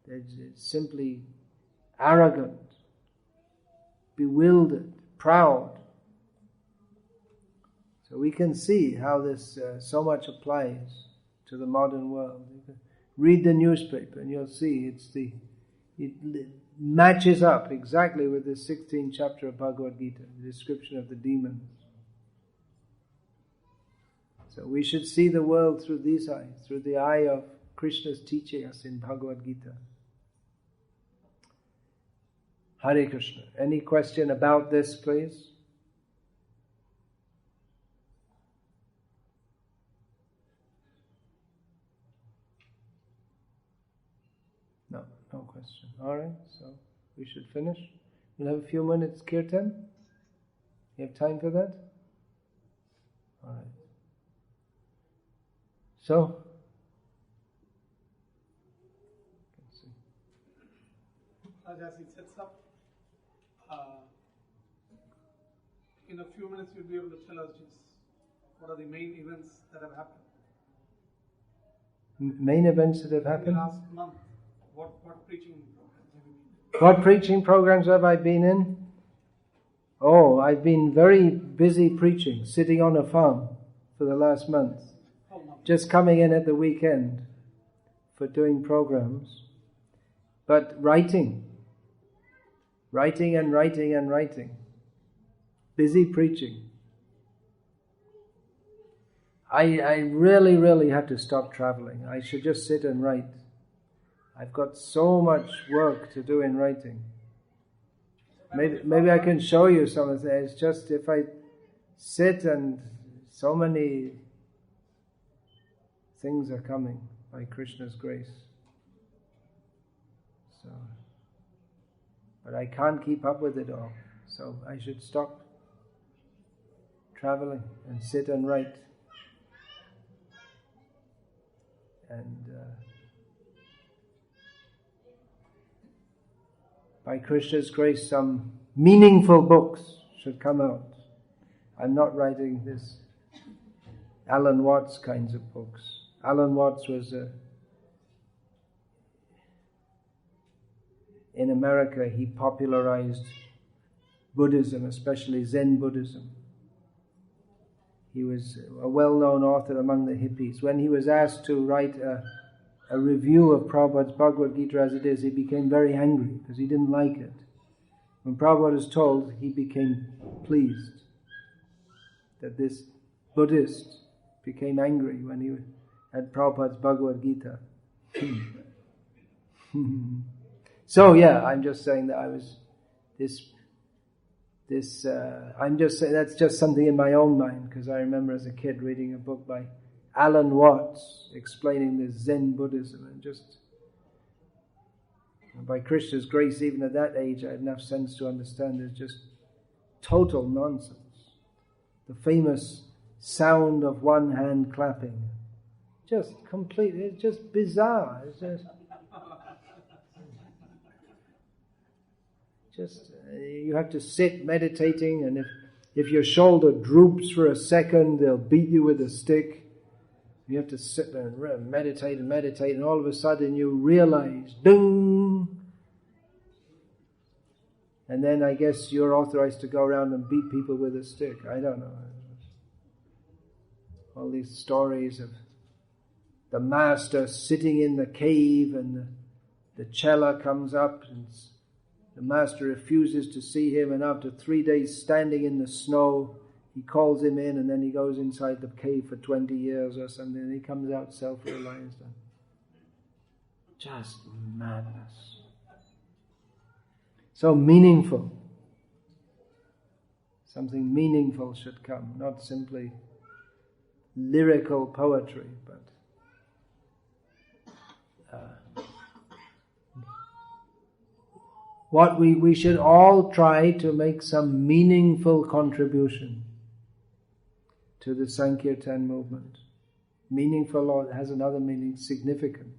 They're simply arrogant, bewildered, proud. So we can see how this so much applies to the modern world. You can read the newspaper and you'll see it matches up exactly with the 16th chapter of Bhagavad-gita, the description of the demons. So we should see the world through these eyes, through the eye of Krishna's teaching us in Bhagavad-gita. Hare Krishna. Any question about this, please? No question. All right, so we should finish. We'll have a few minutes kirtan. You have time for that? All right. So, let's see. As he sets up, in a few minutes you'll be able to tell us just what are the main events that have happened. Main events that have happened? In the last month, what preaching programs have you been in? What preaching programs have I been in? Oh, I've been very busy preaching, sitting on a farm for the last month. Just coming in at the weekend for doing programs, but writing and writing. Busy preaching. I really have to stop traveling. I should just sit and write. I've got so much work to do in writing. Maybe I can show you some of it. It's just if I sit and so many things are coming by Krishna's grace. So, but I can't keep up with it all. So I should stop traveling and sit and write. And by Krishna's grace, some meaningful books should come out. I'm not writing this Alan Watts kinds of books. Alan Watts was in America, he popularized Buddhism, especially Zen Buddhism. He was a well-known author among the hippies. When he was asked to write a review of Prabhupada's Bhagavad-gita as it is, he became very angry because he didn't like it. When Prabhupada was told, he became pleased that this Buddhist became angry when he had Prabhupada's Bhagavad-gita. So yeah, I'm just saying that I was I'm just saying that's just something in my own mind, because I remember as a kid reading a book by Alan Watts explaining this Zen Buddhism, and just by Krishna's grace, even at that age, I had enough sense to understand it's just total nonsense. The famous sound of one hand clapping. Just completely, it's just bizarre. It's just you have to sit meditating, and if your shoulder droops for a second, they'll beat you with a stick. You have to sit there and meditate, and all of a sudden you realize, ding! And then I guess you're authorized to go around and beat people with a stick. I don't know. All these stories of the master sitting in the cave, and the chela comes up, and the master refuses to see him, and after 3 days standing in the snow, he calls him in, and then he goes inside the cave for 20 years or something, and he comes out self-realized. Just madness. So meaningful. Something meaningful should come, not simply lyrical poetry, but what we should all try to make some meaningful contribution to the Sankirtan movement. Meaningful, or has another meaning, significant.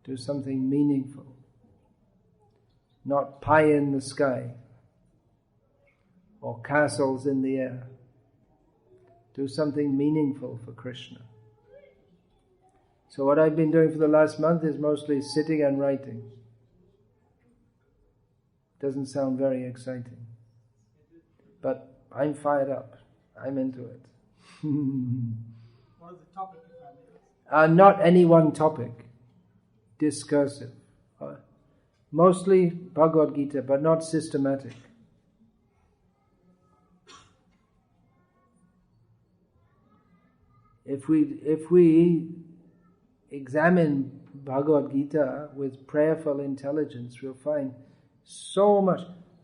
Do something meaningful. Not pie in the sky or castles in the air. Do something meaningful for Krishna. So what I've been doing for the last month is mostly sitting and writing. Doesn't sound very exciting, but I'm fired up. I'm into it. What is the topic? Not any one topic. Discursive. Mostly Bhagavad-gita, but not systematic. If we examine Bhagavad-gita with prayerful intelligence, we'll find so much.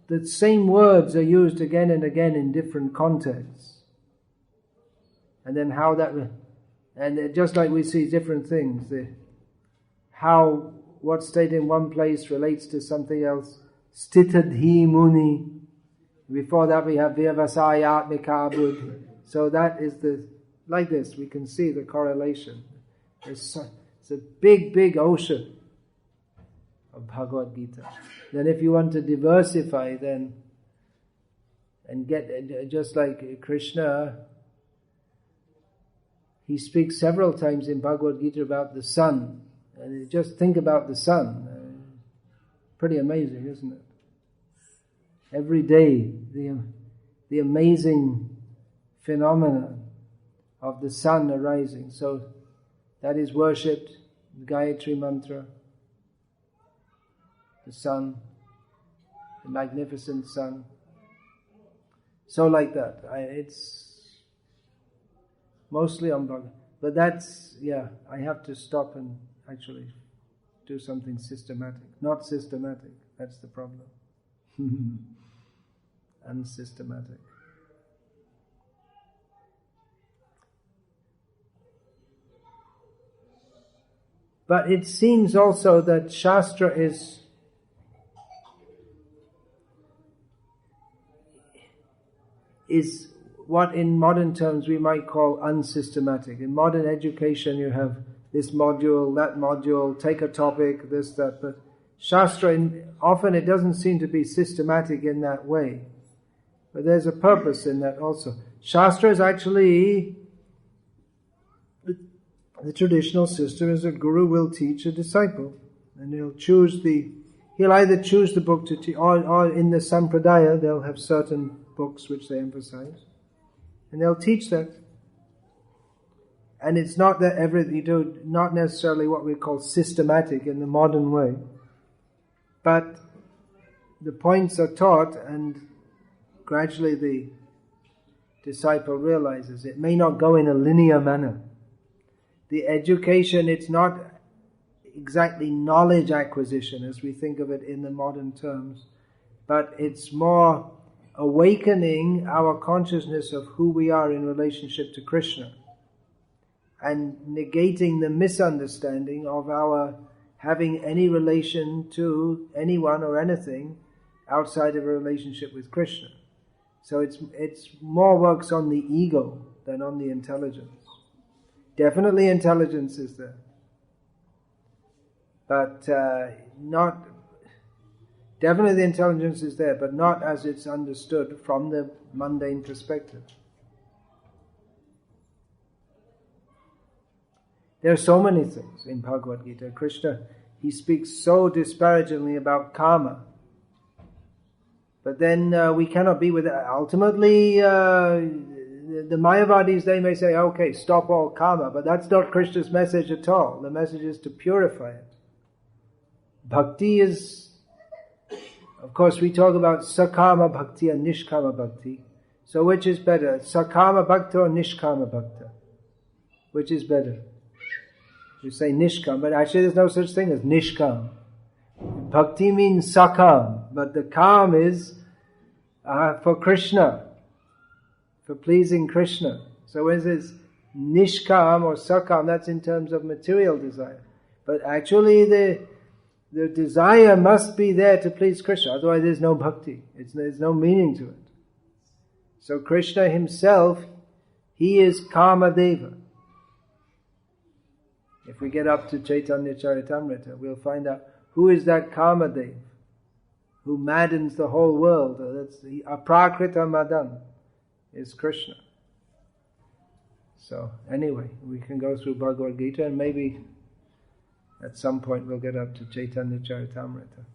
The same words are used again and again in different contexts. And then how that... And just like we see different things, how what state in one place relates to something else. Stitadhi muni. Before that we have Vyavasayatmika buddhi. So that is like this, we can see the correlation. It's a big ocean of Bhagavad-gita. Then if you want to diversify then, and get, just like Krishna, he speaks several times in Bhagavad-gita about the sun. And just think about the sun. Pretty amazing, isn't it? Every day, the amazing phenomena of the sun arising. So that is worshipped, the Gayatri mantra, the sun, the magnificent sun. So like that. It's mostly on Bhagavad. But that's, I have to stop and actually do something systematic. Not systematic, that's the problem. Unsystematic. But it seems also that Shastra is what in modern terms we might call unsystematic. In modern education you have this module, that module, take a topic, this, that, but Shastra, often it doesn't seem to be systematic in that way. But there's a purpose in that also. Shastra is actually, the traditional system is a guru will teach a disciple. And he'll either choose the book to teach, or in the Sampradaya they'll have certain books which they emphasize. And they'll teach that. And it's not that you do not necessarily what we call systematic in the modern way, but the points are taught, and gradually the disciple realizes it may not go in a linear manner. The education, it's not exactly knowledge acquisition as we think of it in the modern terms, but it's more awakening our consciousness of who we are in relationship to Krishna, and negating the misunderstanding of our having any relation to anyone or anything outside of a relationship with Krishna. So it's more works on the ego than on the intelligence. Definitely intelligence is there. But not... Definitely the intelligence is there, but not as it's understood from the mundane perspective. There are so many things in Bhagavad-gita. Krishna, he speaks so disparagingly about karma. But then we cannot be with it. Ultimately, the Mayavadis, they may say, okay, stop all karma, but that's not Krishna's message at all. The message is to purify it. Bhakti is, of course, we talk about sakama bhakti and nishkama bhakti. So which is better, sakama bhakta or nishkama bhakta? Which is better? You say nishkam, but actually there's no such thing as nishkam. Bhakti means sakam, but the kam is for Krishna, for pleasing Krishna. So when it says nishkam or sakam, that's in terms of material desire. But actually the desire must be there to please Krishna, otherwise there's no bhakti. There's no meaning to it. So Krishna himself, he is Kamadeva. If we get up to Chaitanya Charitamrita, we'll find out who is that Kamadeva who maddens the whole world. That's the Aprakrita Madan is Krishna. So anyway, we can go through Bhagavad-gita and maybe at some point we'll get up to Chaitanya Charitamrita.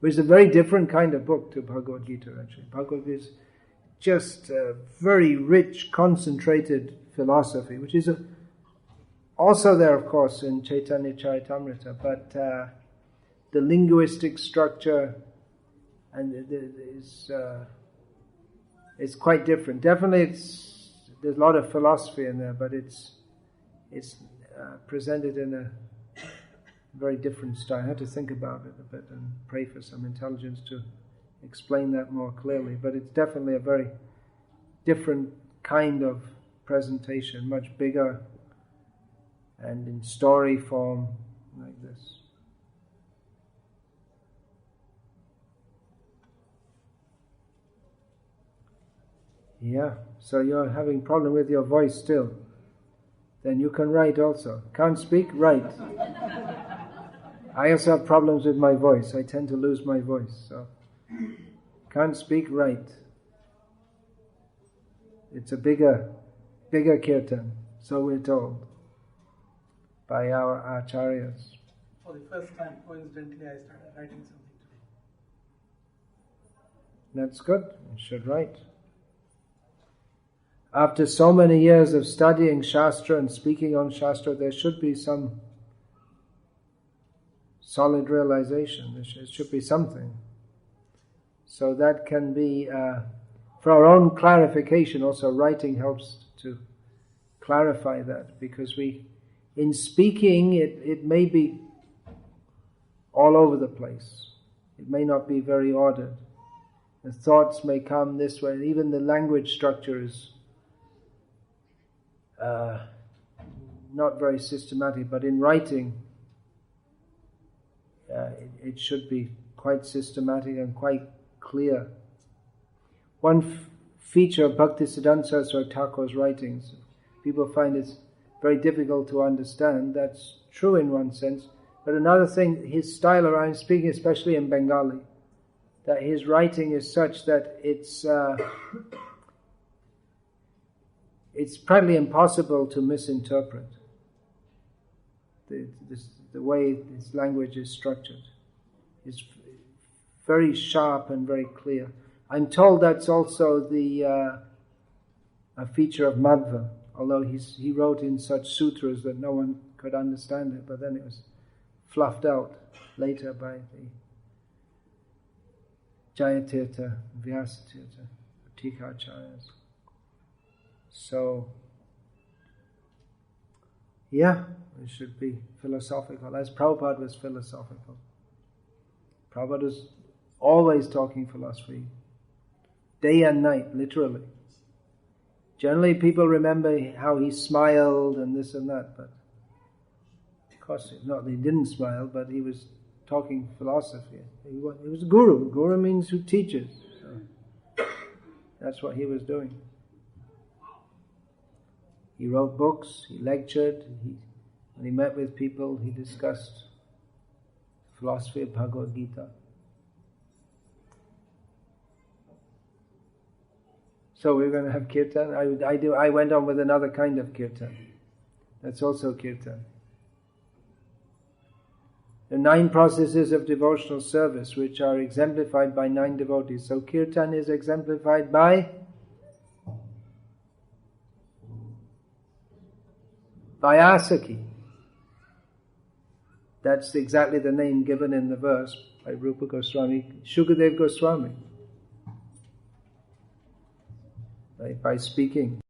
Which is a very different kind of book to Bhagavad-gita actually. Bhagavad-gita is just a very rich, concentrated philosophy, which is also there, of course, in Chaitanya Charitamrita, but the linguistic structure and is quite different. Definitely, there's a lot of philosophy in there, but it's presented in a very different style. I have to think about it a bit and pray for some intelligence to explain that more clearly. But it's definitely a very different kind of presentation, much bigger, and in story form, like this. Yeah, so you're having problem with your voice still. Then you can write also. Can't speak? Write. I also have problems with my voice. I tend to lose my voice. So can't speak? Write. It's a bigger kirtan, so we're told by our acharyas. For the first time, coincidentally, I started writing something today. That's good. You should write. After so many years of studying Shastra and speaking on Shastra, there should be some solid realization. There should be something. So that can be, for our own clarification, also writing helps to clarify that, because in speaking, it may be all over the place. It may not be very ordered. The thoughts may come this way. Even the language structure is not very systematic, but in writing, it should be quite systematic and quite clear. One feature of Bhaktisiddhanta Saraswati Thakur's writings, people find it's very difficult to understand. That's true in one sense. But another thing, his style around speaking, especially in Bengali, that his writing is such that it's practically impossible to misinterpret the way his language is structured. It's very sharp and very clear. I'm told that's also a feature of Madhva, although he wrote in such sutras that no one could understand it, but then it was fluffed out later by the Jayatirtha, Vyasatirtha, Tikacharyas. So, yeah, it should be philosophical, as Prabhupada was philosophical. Prabhupada was always talking philosophy, day and night, literally. Generally, people remember how he smiled and this and that, but of course, not that he didn't smile, but he was talking philosophy. He was a guru. Guru means who teaches. So That's what he was doing. He wrote books, he lectured, when he met with people, he discussed the philosophy of Bhagavad-gita. So we're going to have kirtan. I went on with another kind of kirtan. That's also kirtan. The 9 processes of devotional service which are exemplified by 9 devotees. So kirtan is exemplified by Asaki. That's exactly the name given in the verse by Rupa Goswami, Shukadev Goswami. By speaking